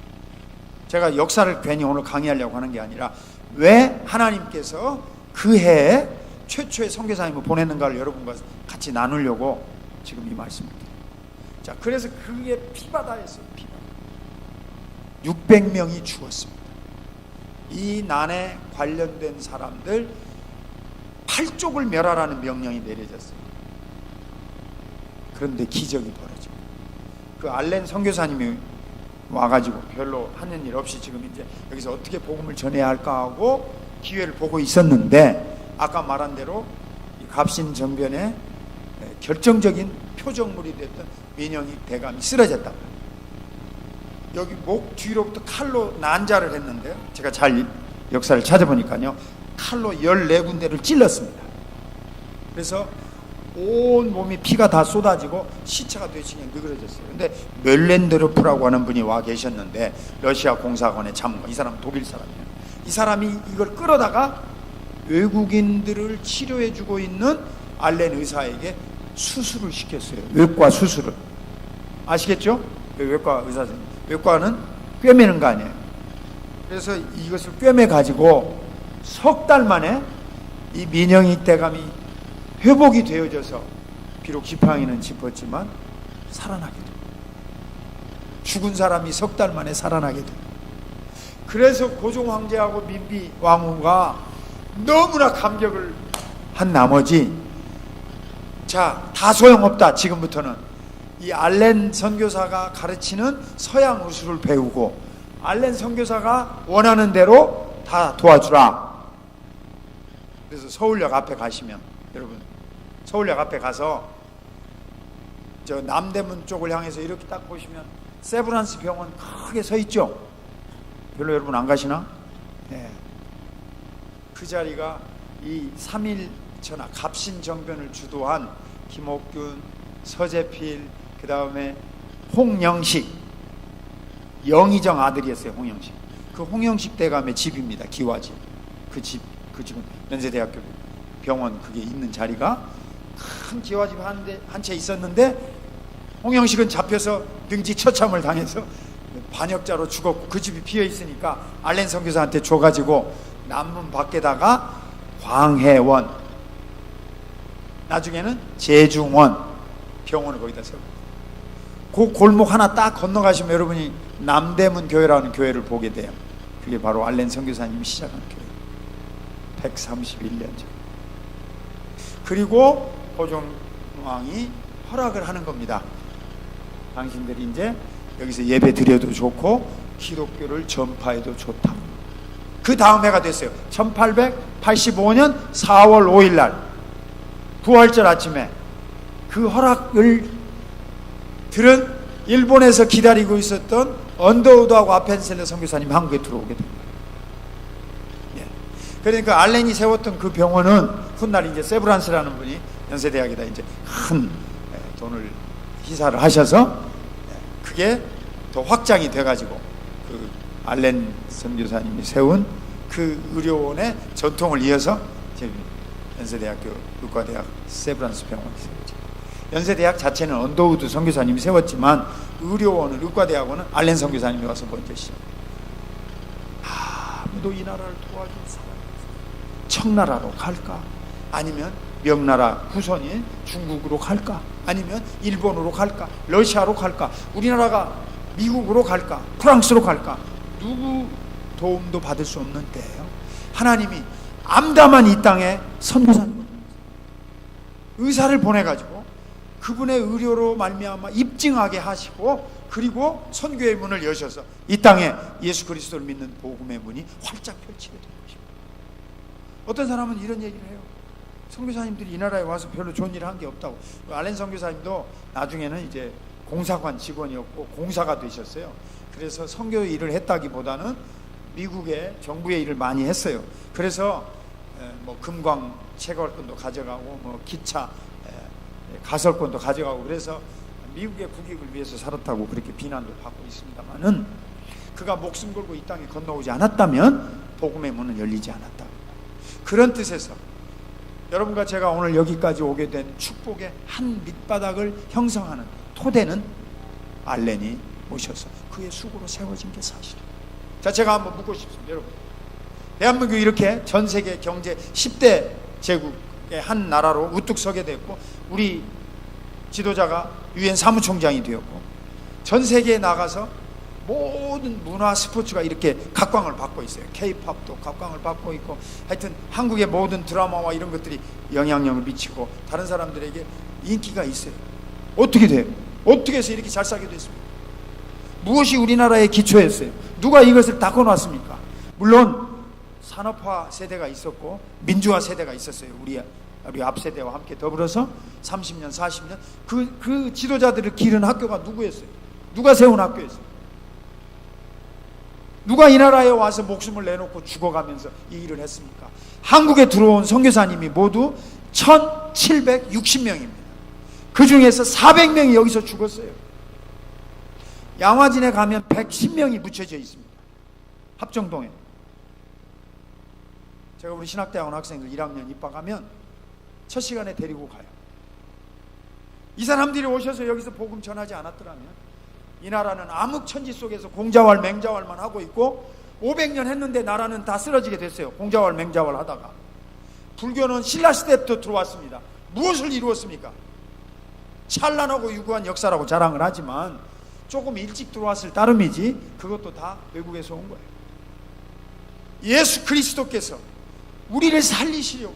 제가 역사를 괜히 오늘 강의하려고 하는 게 아니라 왜 하나님께서 그 해에 최초의 선교사님을 보냈는가를 여러분과 같이 나누려고 지금 이 말씀을 드립니다. 자, 그래서 그게 피바다였어요. 피바다. 600명이 죽었습니다. 이 난에 관련된 사람들 8족을 멸하라는 명령이 내려졌어요. 그런데 기적이 벌어집니다. 그 알렌 선교사님이 와가지고 별로 하는 일 없이 지금 이제 여기서 어떻게 복음을 전해야 할까 하고 기회를 보고 있었는데, 아까 말한 대로 이 갑신정변의 결정적인 표적물이 됐던 민영익 대감이 쓰러졌다. 여기 목 뒤로부터 칼로 난자를 했는데요, 제가 잘 역사를 찾아보니까요, 칼로 14군데를 찔렀습니다. 그래서 온 몸이 피가 다 쏟아지고 시체가 되시게 느그러졌어요. 근데 멜렌드로프라고 하는 분이 와 계셨는데, 러시아 공사관의 참모, 이 사람은 독일 사람이에요. 이 사람이 이걸 끌어다가 외국인들을 치료해주고 있는 알렌 의사에게 수술을 시켰어요. 외과 수술을. 아시겠죠? 외과 의사 선생님. 외과는 꿰매는 거 아니에요. 그래서 이것을 꿰매 가지고 석 달 만에 이 민영이 대감이 회복이 되어져서, 비록 지팡이는 짚었지만 살아나게 됩니다. 죽은 사람이 석 달 만에 살아나게 됩니다. 그래서 고종 황제하고 민비 왕후가 너무나 감격을 한 나머지, 자, 다 소용없다. 지금부터는 이 알렌 선교사가 가르치는 서양 의술을 배우고 알렌 선교사가 원하는 대로 다 도와주라. 그래서 서울역 앞에 가시면, 여러분 서울역 앞에 가서 저 남대문 쪽을 향해서 이렇게 딱 보시면 세브란스 병원 크게 서 있죠. 별로 여러분 안 가시나? 네. 그 자리가 이 3일 전하 갑신정변을 주도한 김옥균, 서재필, 그 다음에 홍영식, 영의정 아들이었어요. 홍영식. 그 홍영식 대감의 집입니다. 기와집. 그 집은 연세대학교 병원 그게 있는 자리가 큰 기와집 한 채 있었는데, 홍영식은 잡혀서 등지 처참을 당해서 반역자로 죽었고, 그 집이 비어 있으니까 알렌 선교사한테 줘가지고 남문 밖에다가 광해원, 나중에는 제중원 병원을 거기다 세우고, 그 골목 하나 딱 건너가시면 여러분이 남대문 교회라는 교회를 보게 돼요. 그게 바로 알렌 선교사님이 시작한 교회. 131년 전. 그리고 고종왕이 허락을 하는 겁니다. 당신들이 이제 여기서 예배 드려도 좋고 기독교를 전파해도 좋다. 그 다음 해가 됐어요. 1885년 4월 5일 날 부활절 아침에 그 허락을 들은 일본에서 기다리고 있었던 언더우드하고 아펜셀러 선교사님 한국에 들어오게 됩니다. 예. 그러니까 알렌이 세웠던 그 병원은 훗날 이제 세브란스라는 분이 연세대학에다 이제 큰 돈을 희사를 하셔서 그게 더 확장이 돼가지고 그 알렌 선교사님이 세운 그 의료원의 전통을 이어서 지금 연세대학교 의과대학 세브란스 병원이 세웠죠. 연세대학 자체는 언더우드 선교사님이 세웠지만 의료원은 의과대학원은 알렌 선교사님이 와서 먼저 시작. 아무도 이 나라를 도와줄 사람이 없어. 청나라로 갈까? 아니면 명나라 후손인 중국으로 갈까? 아니면 일본으로 갈까? 러시아로 갈까? 우리나라가 미국으로 갈까? 프랑스로 갈까? 누구 도움도 받을 수 없는 때예요. 하나님이 암담한 이 땅에 선교사님, 의사를 보내가지고 그분의 의료로 말미암아 입증하게 하시고, 그리고 선교의 문을 여셔서 이 땅에 예수 그리스도를 믿는 복음의 문이 활짝 펼치게 된 것입니다. 어떤 사람은 이런 얘기를 해요. 선교사님들이 이 나라에 와서 별로 좋은 일을 한 게 없다고. 알렌 선교사님도 나중에는 이제 공사관 직원이었고 공사가 되셨어요. 그래서 선교 일을 했다기보다는 미국의 정부의 일을 많이 했어요. 그래서 뭐 금광 채굴권도 가져가고 뭐 기차 가설권도 가져가고, 그래서 미국의 국익을 위해서 살았다고 그렇게 비난도 받고 있습니다만은, 그가 목숨 걸고 이 땅에 건너오지 않았다면 복음의 문은 열리지 않았다. 그런 뜻에서 여러분과 제가 오늘 여기까지 오게 된 축복의 한 밑바닥을 형성하는 토대는 알렌이 오셔서 그의 수고로 세워진 게 사실이에요. 자, 제가 한번 묻고 싶습니다. 여러분, 대한민국이 이렇게 전 세계 경제 10대 제국의 한 나라로 우뚝 서게 됐고, 우리 지도자가 유엔 사무총장이 되었고, 전 세계에 나가서 모든 문화 스포츠가 이렇게 각광을 받고 있어요. K-팝도 각광을 받고 있고, 하여튼 한국의 모든 드라마와 이런 것들이 영향력을 미치고 다른 사람들에게 인기가 있어요. 어떻게 돼요? 어떻게 해서 이렇게 잘 살게 됐습니까? 무엇이 우리나라의 기초였어요? 누가 이것을 닦아놨습니까? 물론 산업화 세대가 있었고 민주화 세대가 있었어요. 우리 앞 세대와 함께 더불어서 30년, 40년 그 지도자들을 기른 학교가 누구였어요? 누가 세운 학교였어요? 누가 이 나라에 와서 목숨을 내놓고 죽어가면서 이 일을 했습니까? 한국에 들어온 선교사님이 모두 1,000 1760명입니다. 그 중에서 400명이 여기서 죽었어요. 양화진에 가면 110명이 묻혀져 있습니다. 합정동에. 제가 우리 신학대학원 학생들 1학년 입학하면 첫 시간에 데리고 가요. 이 사람들이 오셔서 여기서 복음 전하지 않았더라면 이 나라는 암흑천지 속에서 공자왈 맹자왈만 하고 있고 500년 했는데 나라는 다 쓰러지게 됐어요. 공자왈 맹자왈 하다가. 불교는 신라시대부터 들어왔습니다. 무엇을 이루었습니까? 찬란하고 유구한 역사라고 자랑을 하지만 조금 일찍 들어왔을 따름이지 그것도 다 외국에서 온 거예요. 예수 그리스도께서 우리를 살리시려고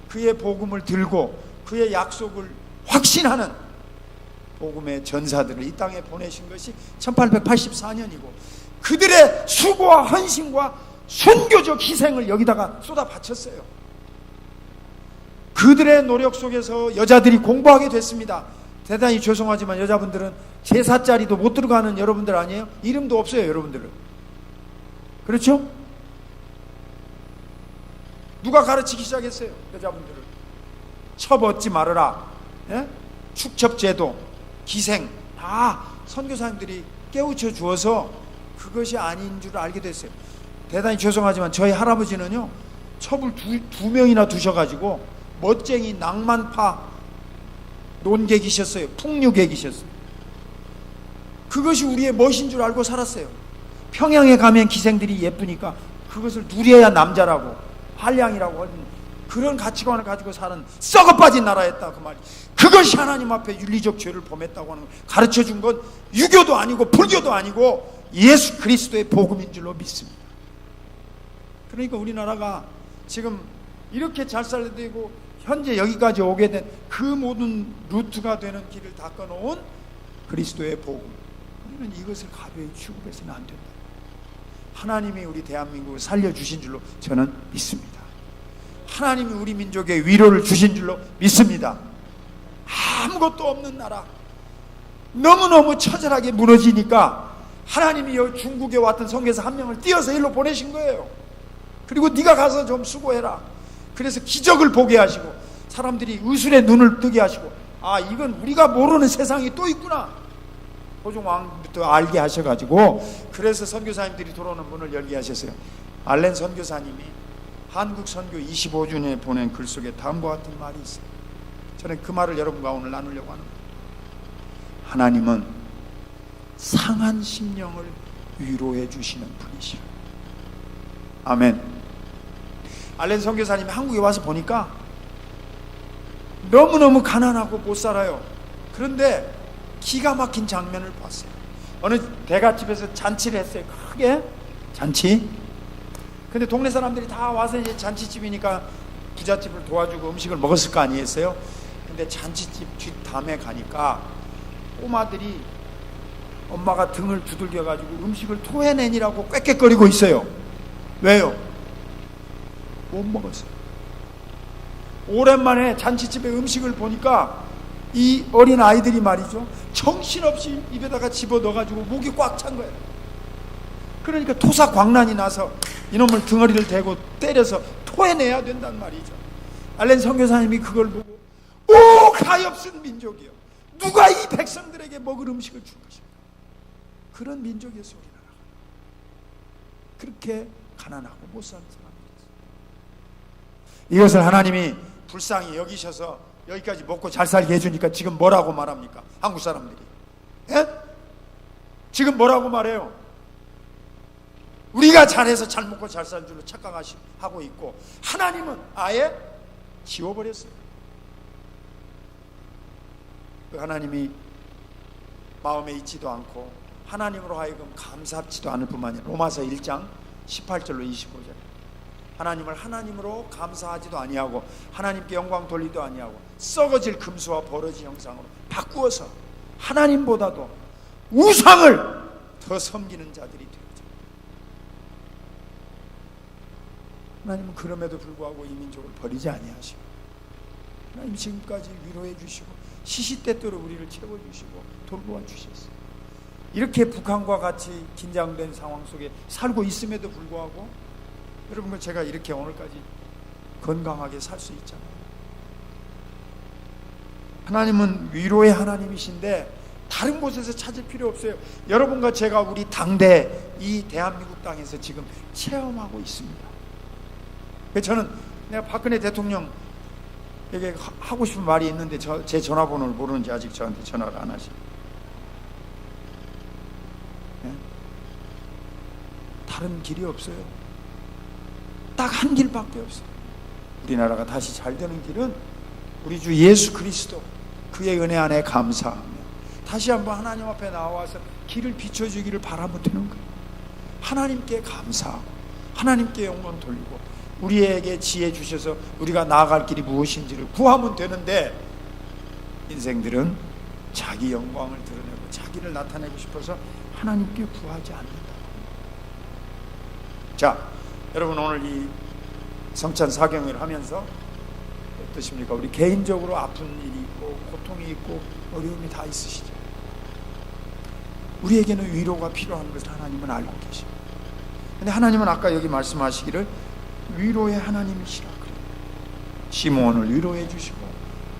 그의 복음을 들고 그의 약속을 확신하는 복음의 전사들을 이 땅에 보내신 것이 1884년이고 그들의 수고와 헌신과 순교적 희생을 여기다가 쏟아 바쳤어요. 그들의 노력 속에서 여자들이 공부하게 됐습니다. 대단히 죄송하지만 여자분들은 제사자리도 못 들어가는 여러분들 아니에요? 이름도 없어요, 여러분들은. 그렇죠? 누가 가르치기 시작했어요? 여자분들을. 첩 얻지 말아라. 예? 축첩제도, 기생 다 선교사님들이 깨우쳐 주어서 그것이 아닌 줄 알게 됐어요. 대단히 죄송하지만 저희 할아버지는요 첩을 두 명이나 두셔가지고 멋쟁이 낭만파 논객이셨어요. 풍류객이셨어요. 그것이 우리의 멋인 줄 알고 살았어요. 평양에 가면 기생들이 예쁘니까 그것을 누려야 남자라고 한량이라고 하는 그런 가치관을 가지고 사는 썩어 빠진 나라였다 그 말이. 그것이 하나님 앞에 윤리적 죄를 범했다고 하는 걸 가르쳐준 건 유교도 아니고 불교도 아니고 예수 그리스도의 복음인 줄로 믿습니다. 그러니까 우리나라가 지금 이렇게 잘 살게 되고 현재 여기까지 오게 된 그 모든 루트가 되는 길을 닦아놓은 그리스도의 복음, 우리는 이것을 가벼이 취급해서는 안 된다. 하나님이 우리 대한민국을 살려주신 줄로 저는 믿습니다. 하나님이 우리 민족에 위로를 주신 줄로 믿습니다. 아무것도 없는 나라, 너무너무 처절하게 무너지니까 하나님이 여기 중국에 왔던 선교사 한 명을 띄어서 일로 보내신 거예요. 그리고 네가 가서 좀 수고해라. 그래서 기적을 보게 하시고 사람들이 의술의 눈을 뜨게 하시고, 아 이건 우리가 모르는 세상이 또 있구나, 호종왕부터 알게 하셔가지고 그래서 선교사님들이 들어오는 문을 열게 하셨어요. 알렌 선교사님이 한국 선교 25주년에 보낸 글 속에 다음과 같은 말이 있어요. 저는 그 말을 여러분과 오늘 나누려고 하는 거예요. 하나님은 상한 심령을 위로해 주시는 분이시라. 아멘. 알렌 선교사님이 한국에 와서 보니까 너무너무 가난하고 못 살아요. 그런데 기가 막힌 장면을 봤어요. 어느 대갓집에서 잔치를 했어요. 크게 잔치. 근데 동네 사람들이 다 와서 이제 잔치집이니까 부잣집을 도와주고 음식을 먹었을 거 아니겠어요? 근데 잔치집 뒷담에 가니까 꼬마들이 엄마가 등을 두들겨 가지고 음식을 토해내니라고 꽥꽥거리고 있어요. 왜요? 못 먹었어요. 오랜만에 잔치집에 음식을 보니까 이 어린 아이들이 말이죠, 정신없이 입에다가 집어넣어가지고 목이 꽉 찬 거예요. 그러니까 토사광란이 나서 이놈을 등어리를 대고 때려서 토해내야 된단 말이죠. 알렌 선교사님이 그걸 보고, 오 가엾은 민족이요, 누가 이 백성들에게 먹을 음식을 줄 것인가. 그런 민족의 소리나라. 그렇게 가난하고 못 사는 사람들이었어요. 이것을 하나님이 불쌍히 여기셔서 여기까지 먹고 잘 살게 해주니까 지금 뭐라고 말합니까? 한국 사람들이. 예? 지금 뭐라고 말해요? 우리가 잘해서 잘 먹고 잘 사는 줄로 착각하고 있고 하나님은 아예 지워버렸어요. 그 하나님이 마음에 있지도 않고 하나님으로 하여금 감사하지도 않을 뿐만 아니라 로마서 1장 18절로 25절, 하나님을 하나님으로 감사하지도 아니하고 하나님께 영광 돌리도 아니하고 썩어질 금수와 버러지 형상으로 바꾸어서 하나님보다도 우상을 더 섬기는 자들이 되었죠. 하나님은 그럼에도 불구하고 이 민족을 버리지 아니하시고 하나님 지금까지 위로해 주시고 시시때때로 우리를 채워주시고 돌보아 주셨어요. 이렇게 북한과 같이 긴장된 상황 속에 살고 있음에도 불구하고 여러분, 제가 이렇게 오늘까지 건강하게 살 수 있잖아요. 하나님은 위로의 하나님이신데 다른 곳에서 찾을 필요 없어요. 여러분과 제가 우리 당대 이 대한민국 땅에서 지금 체험하고 있습니다. 그래서 저는 내가 박근혜 대통령에게 하고 싶은 말이 있는데 제 전화번호를 모르는지 아직 저한테 전화를 안 하시고, 네? 다른 길이 없어요. 딱 한 길밖에 없어요. 우리나라가 다시 잘 되는 길은 우리 주 예수 그리스도 그의 은혜 안에 감사하며 다시 한번 하나님 앞에 나와서 길을 비춰주기를 바라면 되는 거예요. 하나님께 감사하고 하나님께 영광 돌리고 우리에게 지혜 주셔서 우리가 나아갈 길이 무엇인지를 구하면 되는데, 인생들은 자기 영광을 드러내고 자기를 나타내고 싶어서 하나님께 구하지 않는다. 자, 여러분 오늘 이 성찬 사경을 하면서 어떠십니까? 우리 개인적으로 아픈 일이 있고 고통이 있고 어려움이 다 있으시죠? 우리에게는 위로가 필요한 것을 하나님은 알고 계십니다. 근데 하나님은 아까 여기 말씀하시기를 위로의 하나님이시라 그래요. 시므온을 위로해 주시고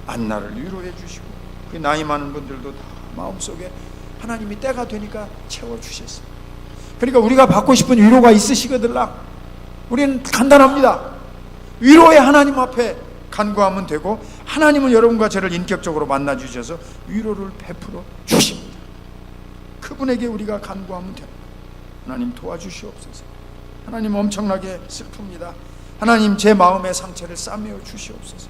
안나를 위로해 주시고 그 나이 많은 분들도 다 마음속에 하나님이 때가 되니까 채워주셨어요. 그러니까 우리가 받고 싶은 위로가 있으시거들라 우리는 간단합니다. 위로의 하나님 앞에 간구하면 되고, 하나님은 여러분과 저를 인격적으로 만나 주셔서 위로를 베풀어 주십니다. 그분에게 우리가 간구하면 됩니다. 하나님 도와주시옵소서. 하나님 엄청나게 슬픕니다. 하나님 제 마음의 상처를 싸매어 주시옵소서.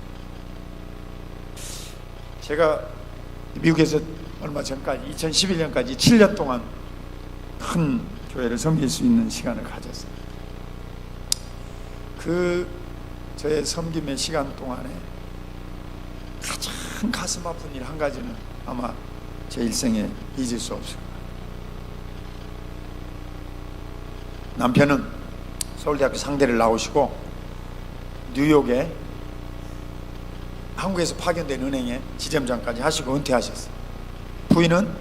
제가 미국에서 얼마 전까지 2011년까지 7년 동안 큰 교회를 섬길 수 있는 시간을 가졌어요. 저의 섬김의 시간 동안에 가장 가슴 아픈 일 한 가지는 아마 제 일생에 잊을 수 없을 거예요. 남편은 서울대학교 상대를 나오시고 뉴욕에 한국에서 파견된 은행에 지점장까지 하시고 은퇴하셨어요. 부인은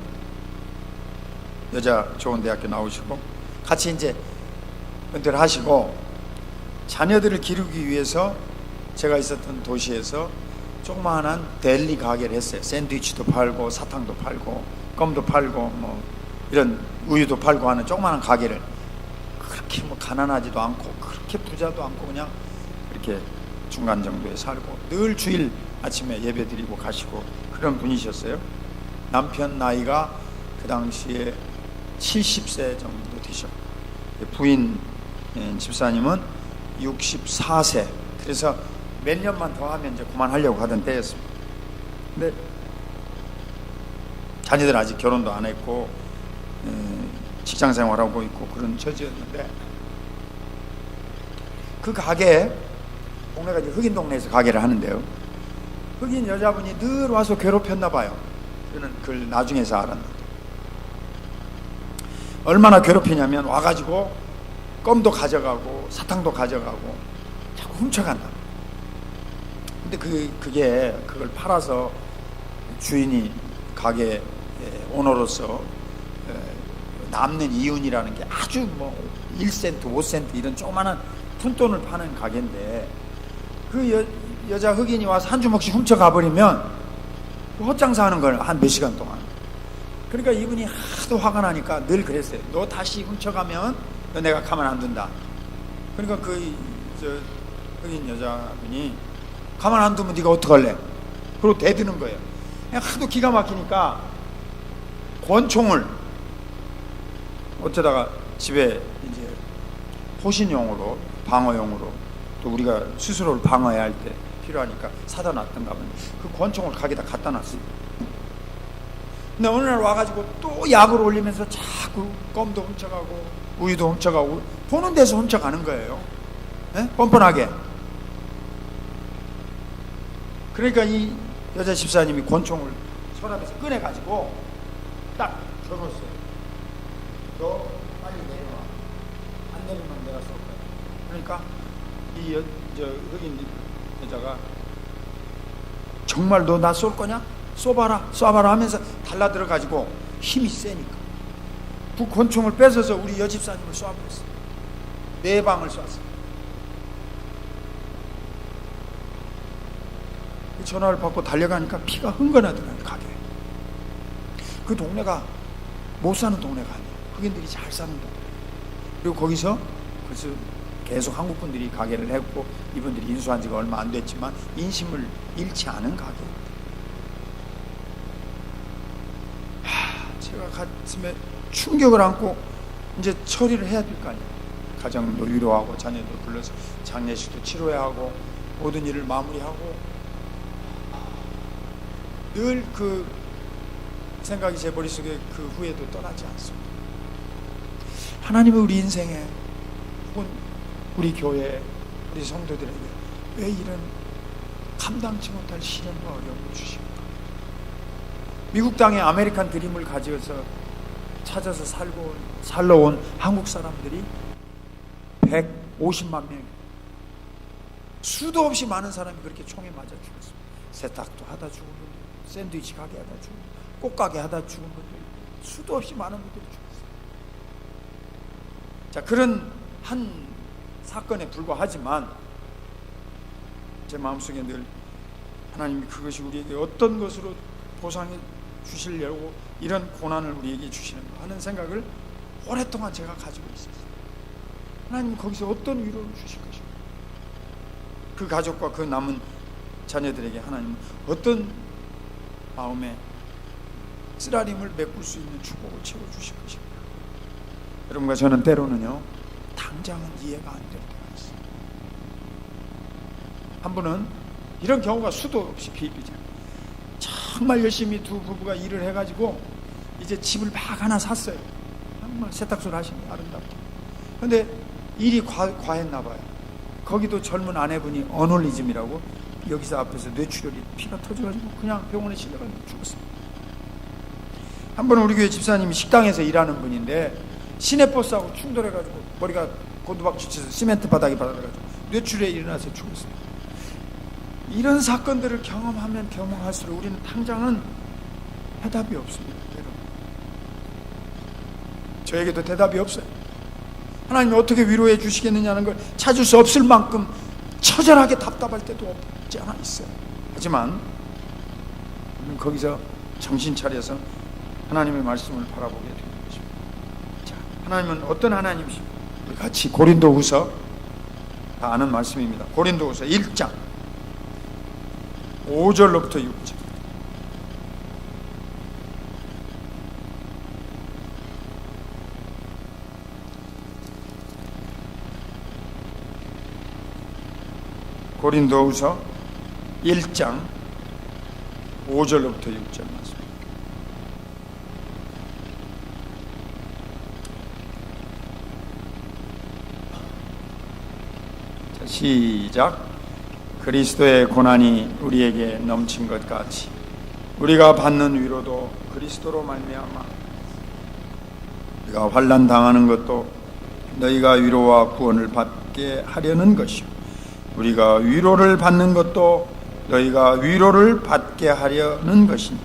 여자 좋은 대학교 나오시고 같이 이제 은퇴를 하시고 자녀들을 기르기 위해서 제가 있었던 도시에서 조그마한 델리 가게를 했어요. 샌드위치도 팔고 사탕도 팔고 껌도 팔고 뭐 이런 우유도 팔고 하는 조그마한 가게를, 그렇게 뭐 가난하지도 않고 그렇게 부자도 않고 그냥 이렇게 중간 정도에 살고 늘 주일 아침에 예배 드리고 가시고 그런 분이셨어요. 남편 나이가 그 당시에 70세 정도 되셨고 부인 집사님은 64세. 그래서 몇 년만 더 하면 이제 그만하려고 하던 때였습니다. 근데 자녀들 아직 결혼도 안 했고 직장 생활하고 있고 그런 처지였는데, 그 가게에, 동네가 이제 흑인 동네에서 가게를 하는데요, 흑인 여자분이 늘 와서 괴롭혔나 봐요. 저는 그걸 나중에서 알았는데 얼마나 괴롭히냐면 와가지고 껌도 가져가고 사탕도 가져가고 자꾸 훔쳐간다. 근데 그걸 팔아서 주인이 가게 오너로서 남는 이윤이라는 게 아주 뭐 1센트 5센트 이런 조그마한 푼돈을 파는 가게인데, 그 여자 흑인이 와서 한 주먹씩 훔쳐가 버리면 헛장사하는 걸 한 몇 시간 동안. 그러니까 이분이 하도 화가 나니까 늘 그랬어요. 너 다시 훔쳐가면 너 내가 가만 안 둔다. 그러니까 흑인 여자분이 가만 안 두면 네가 어떡할래? 그러고 대드는 거예요. 그냥 하도 기가 막히니까 권총을 어쩌다가 집에 이제 호신용으로, 방어용으로, 또 우리가 스스로를 방어해야 할 때 필요하니까 사다 놨던가 보니 그 권총을 가게다 갖다 놨어요. 근데 어느 날 와가지고 또 약을 올리면서 자꾸 껌도 훔쳐가고 우유도 훔쳐가고 보는 데서 훔쳐가는 거예요. 네? 뻔뻔하게. 그러니까 이 여자 집사님이 권총을 서랍에서 꺼내가지고 딱 줘놓았어요. 너 빨리 내려와. 안 내리면 내가 쏠 거야. 그러니까 이 흑인 여자가 정말 너 나 쏠 거냐? 쏴봐라 하면서 달라들어가지고 힘이 세니까 그 권총을 뺏어서 우리 여집사님을 쏴버렸어요. 4방을 쐈어요. 전화를 받고 달려가니까 피가 흥건하더라고요. 가게에. 그 동네가 못 사는 동네가 아니에요. 흑인들이 잘 사는 동네. 그리고 거기서 그래서 계속 한국 분들이 가게를 했고, 이분들이 인수한 지가 얼마 안 됐지만 인심을 잃지 않은 가게입니다. 제가 가슴에 충격을 안고 이제 처리를 해야 될 거 아니에요. 가정도 위로하고 자녀도 불러서 장례식도 치러야 하고 모든 일을 마무리하고, 늘 그 생각이 제 머릿속에 그 후에도 떠나지 않습니다. 하나님은 우리 인생에 혹은 우리 교회, 우리 성도들에게 왜 이런 감당치 못할 시련과 어려움을 주십니까? 미국 땅에 아메리칸 드림을 가지고서 찾아서 살러 온 한국 사람들이 150만 명, 수도 없이 많은 사람이 그렇게 총에 맞아 죽었습니다. 세탁도 하다 죽은 분들, 샌드위치 가게 하다 죽은 분들, 꽃가게 하다 죽은 분들, 수도 없이 많은 분들이 죽었어요. 자, 그런 한 사건에 불과하지만 제 마음속에 늘 하나님이 그것이 우리에게 어떤 것으로 보상해 주시려고 이런 고난을 우리에게 주시는가 하는 생각을 오랫동안 제가 가지고 있었어요. 하나님 거기서 어떤 위로를 주실 것인가, 그 가족과 그 남은 자녀들에게 하나님은 어떤 마음에 쓰라림을 메꿀 수 있는 축복을 채워주실 것인가. 여러분과 저는 때로는요, 당장은 이해가 안 될 때가 있어요. 한 분은 이런 경우가 수도 없이 비일비재해요. 정말 열심히 두 부부가 일을 해가지고 이제 집을 막 하나 샀어요. 정말 세탁소를 하시는 아름답게. 근데 일이 과했나 봐요. 거기도 젊은 아내분이 어놀리즘이라고 여기서 앞에서 뇌출혈이 피가 터져가지고 그냥 병원에 실려가지고 죽었어요. 한 번은 우리 교회 집사님이 식당에서 일하는 분인데 시내버스하고 충돌해가지고 머리가 곤두박질쳐서 시멘트 바닥에 박아가지고 뇌출혈에 일어나서 죽었어요. 이런 사건들을 경험하면 경험할수록 우리는 당장은 해답이 없습니다. 여러분, 저에게도 대답이 없어요. 하나님이 어떻게 위로해 주시겠느냐는 걸 찾을 수 없을 만큼 처절하게 답답할 때도 없지 않아 있어요. 하지만 거기서 정신 차려서 하나님의 말씀을 바라보게 되는 것입니다. 자, 하나님은 어떤 하나님이십니까? 우리 같이 고린도후서, 다 아는 말씀입니다. 고린도후서 1장 5절로부터 6절. 고린도후서 1장 5절로부터 6절 말씀. 자, 시작. 그리스도의 고난이 우리에게 넘친 것 같이 우리가 받는 위로도 그리스도로 말미암아 우리가 환난 당하는 것도 너희가 위로와 구원을 받게 하려는 것이요 우리가 위로를 받는 것도 너희가 위로를 받게 하려는 것이니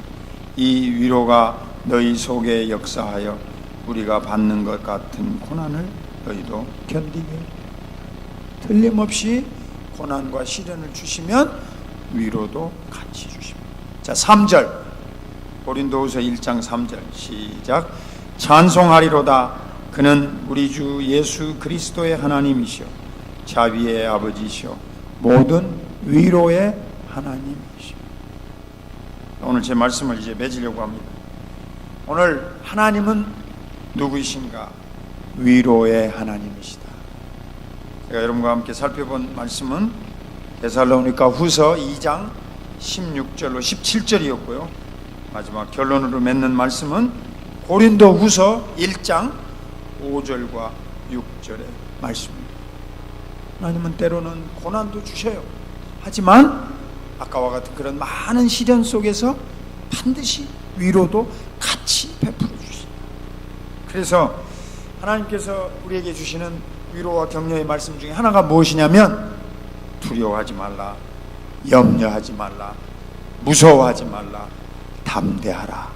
이 위로가 너희 속에 역사하여 우리가 받는 것 같은 고난을 너희도 견디게 틀림없이 고난과 시련을 주시면 위로도 같이 주십니다. 자, 3절 고린도후서 1장 3절 시작. 찬송하리로다 그는 우리 주 예수 그리스도의 하나님이시오 자비의 아버지시오 모든 위로의 하나님이시오. 오늘 제 말씀을 이제 맺으려고 합니다. 오늘 하나님은 누구이신가? 위로의 하나님이시다. 제가 여러분과 함께 살펴본 말씀은 데살로니가 후서 2장 16절로 17절이었고요. 마지막 결론으로 맺는 말씀은 고린도 후서 1장 5절과 6절의 말씀입니다. 하나님은 때로는 고난도 주셔요. 하지만 아까와 같은 그런 많은 시련 속에서 반드시 위로도 같이 베풀어 주십니다. 그래서 하나님께서 우리에게 주시는 위로와 격려의 말씀 중에 하나가 무엇이냐면 두려워하지 말라, 염려하지 말라, 무서워하지 말라, 담대하라.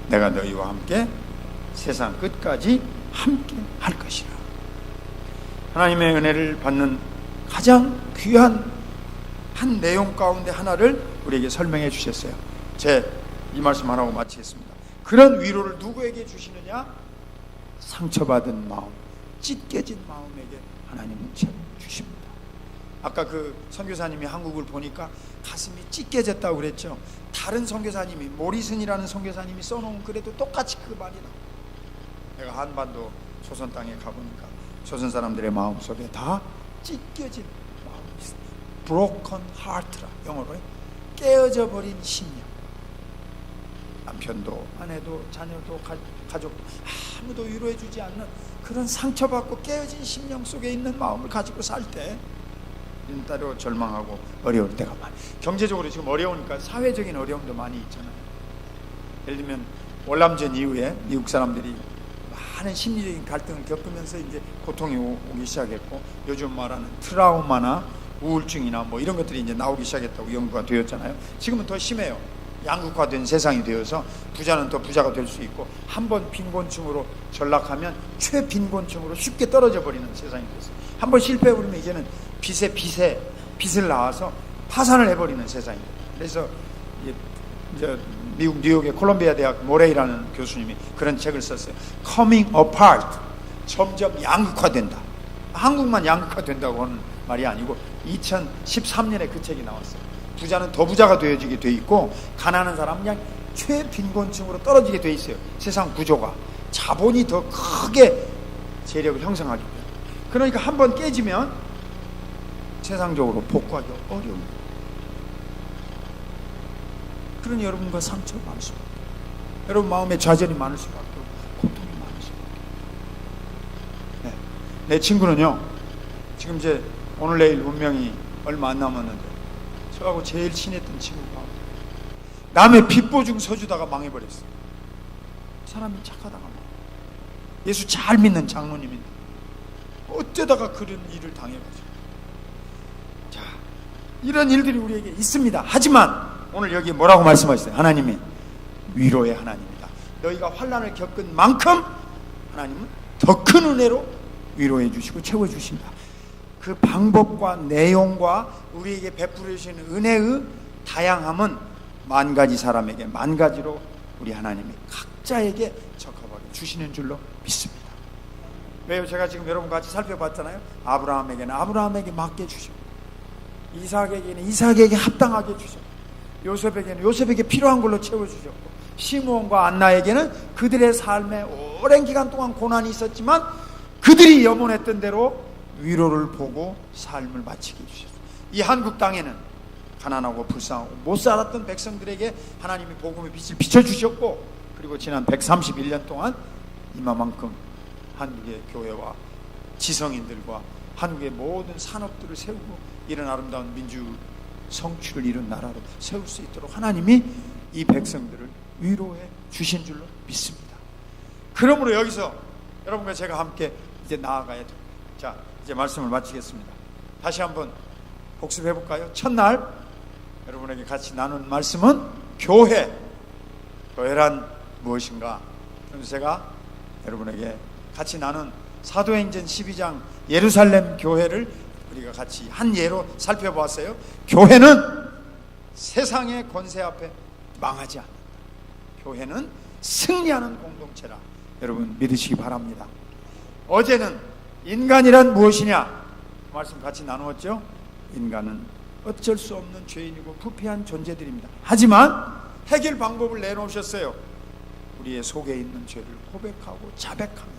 내가 너희와 함께 세상 끝까지 함께 할 것이라. 하나님의 은혜를 받는 가장 귀한 한 내용 가운데 하나를 우리에게 설명해 주셨어요. 이 말씀 하나고 마치겠습니다. 그런 위로를 누구에게 주시느냐? 상처받은 마음, 찢겨진 마음에게 하나님은 주십니다. 아까 그 선교사님이 한국을 보니까 가슴이 찢겨졌다고 그랬죠. 다른 선교사님이, 모리슨이라는 선교사님이 써놓은 글에도 똑같이 그 말이 나와요. 내가 한반도 조선 땅에 가보니까 조선 사람들의 마음 속에 다 찢겨진 마음이 있어요. Broken heart라, 영어로 깨어져 버린 심령. 남편도 아내도 자녀도 가족도 아무도 위로해 주지 않는 그런 상처받고 깨어진 심령 속에 있는 마음을 가지고 살 때 따로 절망하고 어려울 때가 많아요. 경제적으로 지금 어려우니까 사회적인 어려움도 많이 있잖아요. 예를 들면 월남전 이후에 미국 사람들이 많은 심리적인 갈등을 겪으면서 이제 고통이 오기 시작했고, 요즘 말하는 트라우마나 우울증이나 뭐 이런 것들이 이제 나오기 시작했다고 연구가 되었잖아요. 지금은 더 심해요. 양극화된 세상이 되어서 부자는 더 부자가 될 수 있고, 한번 빈곤층으로 전락하면 최빈곤층으로 쉽게 떨어져 버리는 세상이 됐어요. 한번 실패해버리면 이제는 빚을 낳아서 파산을 해버리는 세상이에요. 그래서 이제 미국 뉴욕의 콜롬비아 대학 모레이라는 교수님이 그런 책을 썼어요. Coming apart, 점점 양극화된다. 한국만 양극화된다고 하는 말이 아니고 2013년에 그 책이 나왔어요. 부자는 더 부자가 되어지게 돼 있고, 가난한 사람은 그냥 최빈곤층으로 떨어지게 돼 있어요. 세상 구조가 자본이 더 크게 재력을 형성하기 때문에. 그러니까 한번 깨지면 세상적으로 복구하기 어려워요. 그러니 여러분과 상처 많을 수밖에, 여러분 마음에 좌절이 많을 수밖에, 고통이 많을 수밖에. 네. 내 친구는요, 지금 이제 오늘 내일 운명이 얼마 안 남았는데, 저하고 제일 친했던 친구가 남의 빚보증 서주다가 망해버렸어요. 사람이 착하다가 예수 잘 믿는 장로님인데 어쩌다가 그런 일을 당해가지고. 자, 이런 일들이 우리에게 있습니다. 하지만 오늘 여기 뭐라고 말씀하셨어요? 하나님이 위로의 하나님이다. 너희가 환난을 겪은 만큼 하나님은 더 큰 은혜로 위로해 주시고 채워 주신다. 그 방법과 내용과 우리에게 베풀어 주시는 은혜의 다양함은 만 가지 사람에게 만 가지로 우리 하나님이 각자에게 적합하게 주시는 줄로 믿습니다. 왜요? 제가 지금 여러분 같이 살펴봤잖아요. 아브라함에게는 아브라함에게 맞게 주셨고, 이삭에게는 이삭에게 합당하게 주셨고, 요셉에게는 요셉에게 필요한 걸로 채워주셨고, 시므온과 안나에게는 그들의 삶에 오랜 기간 동안 고난이 있었지만 그들이 염원했던 대로 위로를 보고 삶을 마치게 해주셨어요. 이 한국 땅에는 가난하고 불쌍하고 못 살았던 백성들에게 하나님이 복음의 빛을 비춰주셨고, 그리고 지난 131년 동안 이만큼 한국의 교회와 지성인들과 한국의 모든 산업들을 세우고 이런 아름다운 민주 성취를 이룬 나라로 세울 수 있도록 하나님이 이 백성들을 위로해 주신 줄로 믿습니다. 그러므로 여기서 여러분과 제가 함께 이제 나아가야 됩니다. 자, 이제 말씀을 마치겠습니다. 다시 한번 복습해 볼까요? 첫날 여러분에게 같이 나눈 말씀은 교회란 무엇인가? 그래서 제가 여러분에게 같이 나눈 사도행전 12장 예루살렘 교회를 우리가 같이 한 예로 살펴보았어요. 교회는 세상의 권세 앞에 망하지 않는다. 교회는 승리하는 공동체라 여러분 믿으시기 바랍니다. 어제는 인간이란 무엇이냐 그 말씀 같이 나누었죠. 인간은 어쩔 수 없는 죄인이고 부패한 존재들입니다. 하지만 해결 방법을 내놓으셨어요. 우리의 속에 있는 죄를 고백하고 자백하면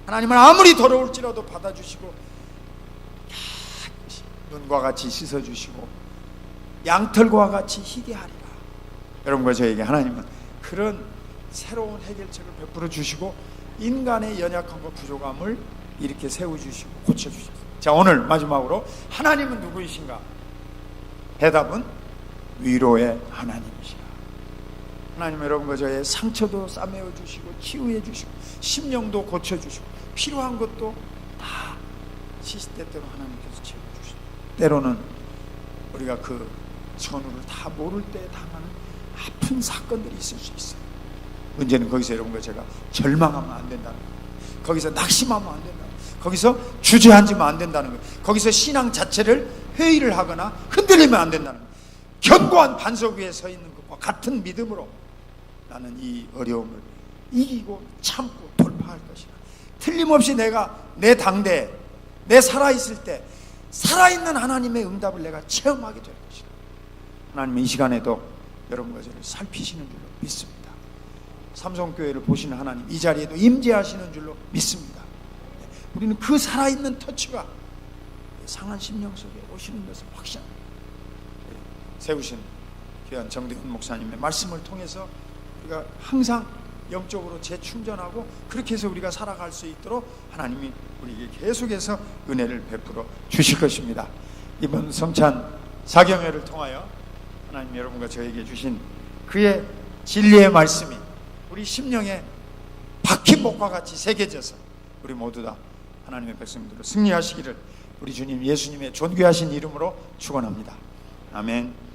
하나님은 아무리 더러울지라도 받아주시고 눈과 같이 씻어주시고 양털과 같이 희게 하리라. 여러분과 저에게 하나님은 그런 새로운 해결책을 베풀어 주시고 인간의 연약함과 부족함을 이렇게 세워주시고 고쳐주셨어요. 자, 오늘 마지막으로 하나님은 누구이신가? 대답은 위로의 하나님이시라. 하나님 여러분과 저의 상처도 싸매어 주시고 치유해 주시고 심령도 고쳐주시고 필요한 것도 다 시시때때로 하나님께서 채워주시고, 때로는 우리가 그 전후를 다 모를 때 당하는 아픈 사건들이 있을 수 있어요. 문제는 거기서 여러분과 제가 절망하면 안 된다는 거예요. 거기서 낙심하면 안 된다는 거예요. 거기서 주저앉으면 안 된다는 거예요. 거기서 신앙 자체를 회의를 하거나 흔들리면 안 된다는 거예요. 견고한 반석 위에 서 있는 것과 같은 믿음으로 나는 이 어려움을 이기고 참고 돌파할 것이다. 틀림없이 내가 내 당대에 내 살아있을 때 살아있는 하나님의 응답을 내가 체험하게 될 것이다. 하나님은 이 시간에도 여러분과 저를 살피시는 줄로 믿습니다. 삼성교회를 보시는 하나님, 이 자리에도 임재하시는 줄로 믿습니다. 우리는 그 살아있는 터치가 상한 심령 속에 오시는 것을 확신합니다. 세우신 귀한 정대훈 목사님의 말씀을 통해서 우리가 항상 영적으로 재충전하고 그렇게 해서 우리가 살아갈 수 있도록 하나님이 우리에게 계속해서 은혜를 베풀어 주실 것입니다. 이번 성찬 사경회를 통하여 하나님 여러분과 저에게 주신 그의 진리의 말씀이 우리 심령에 박힌 목과 같이 새겨져서 우리 모두 다 하나님의 백성들로 승리하시기를 우리 주님 예수님의 존귀하신 이름으로 축원합니다. 아멘.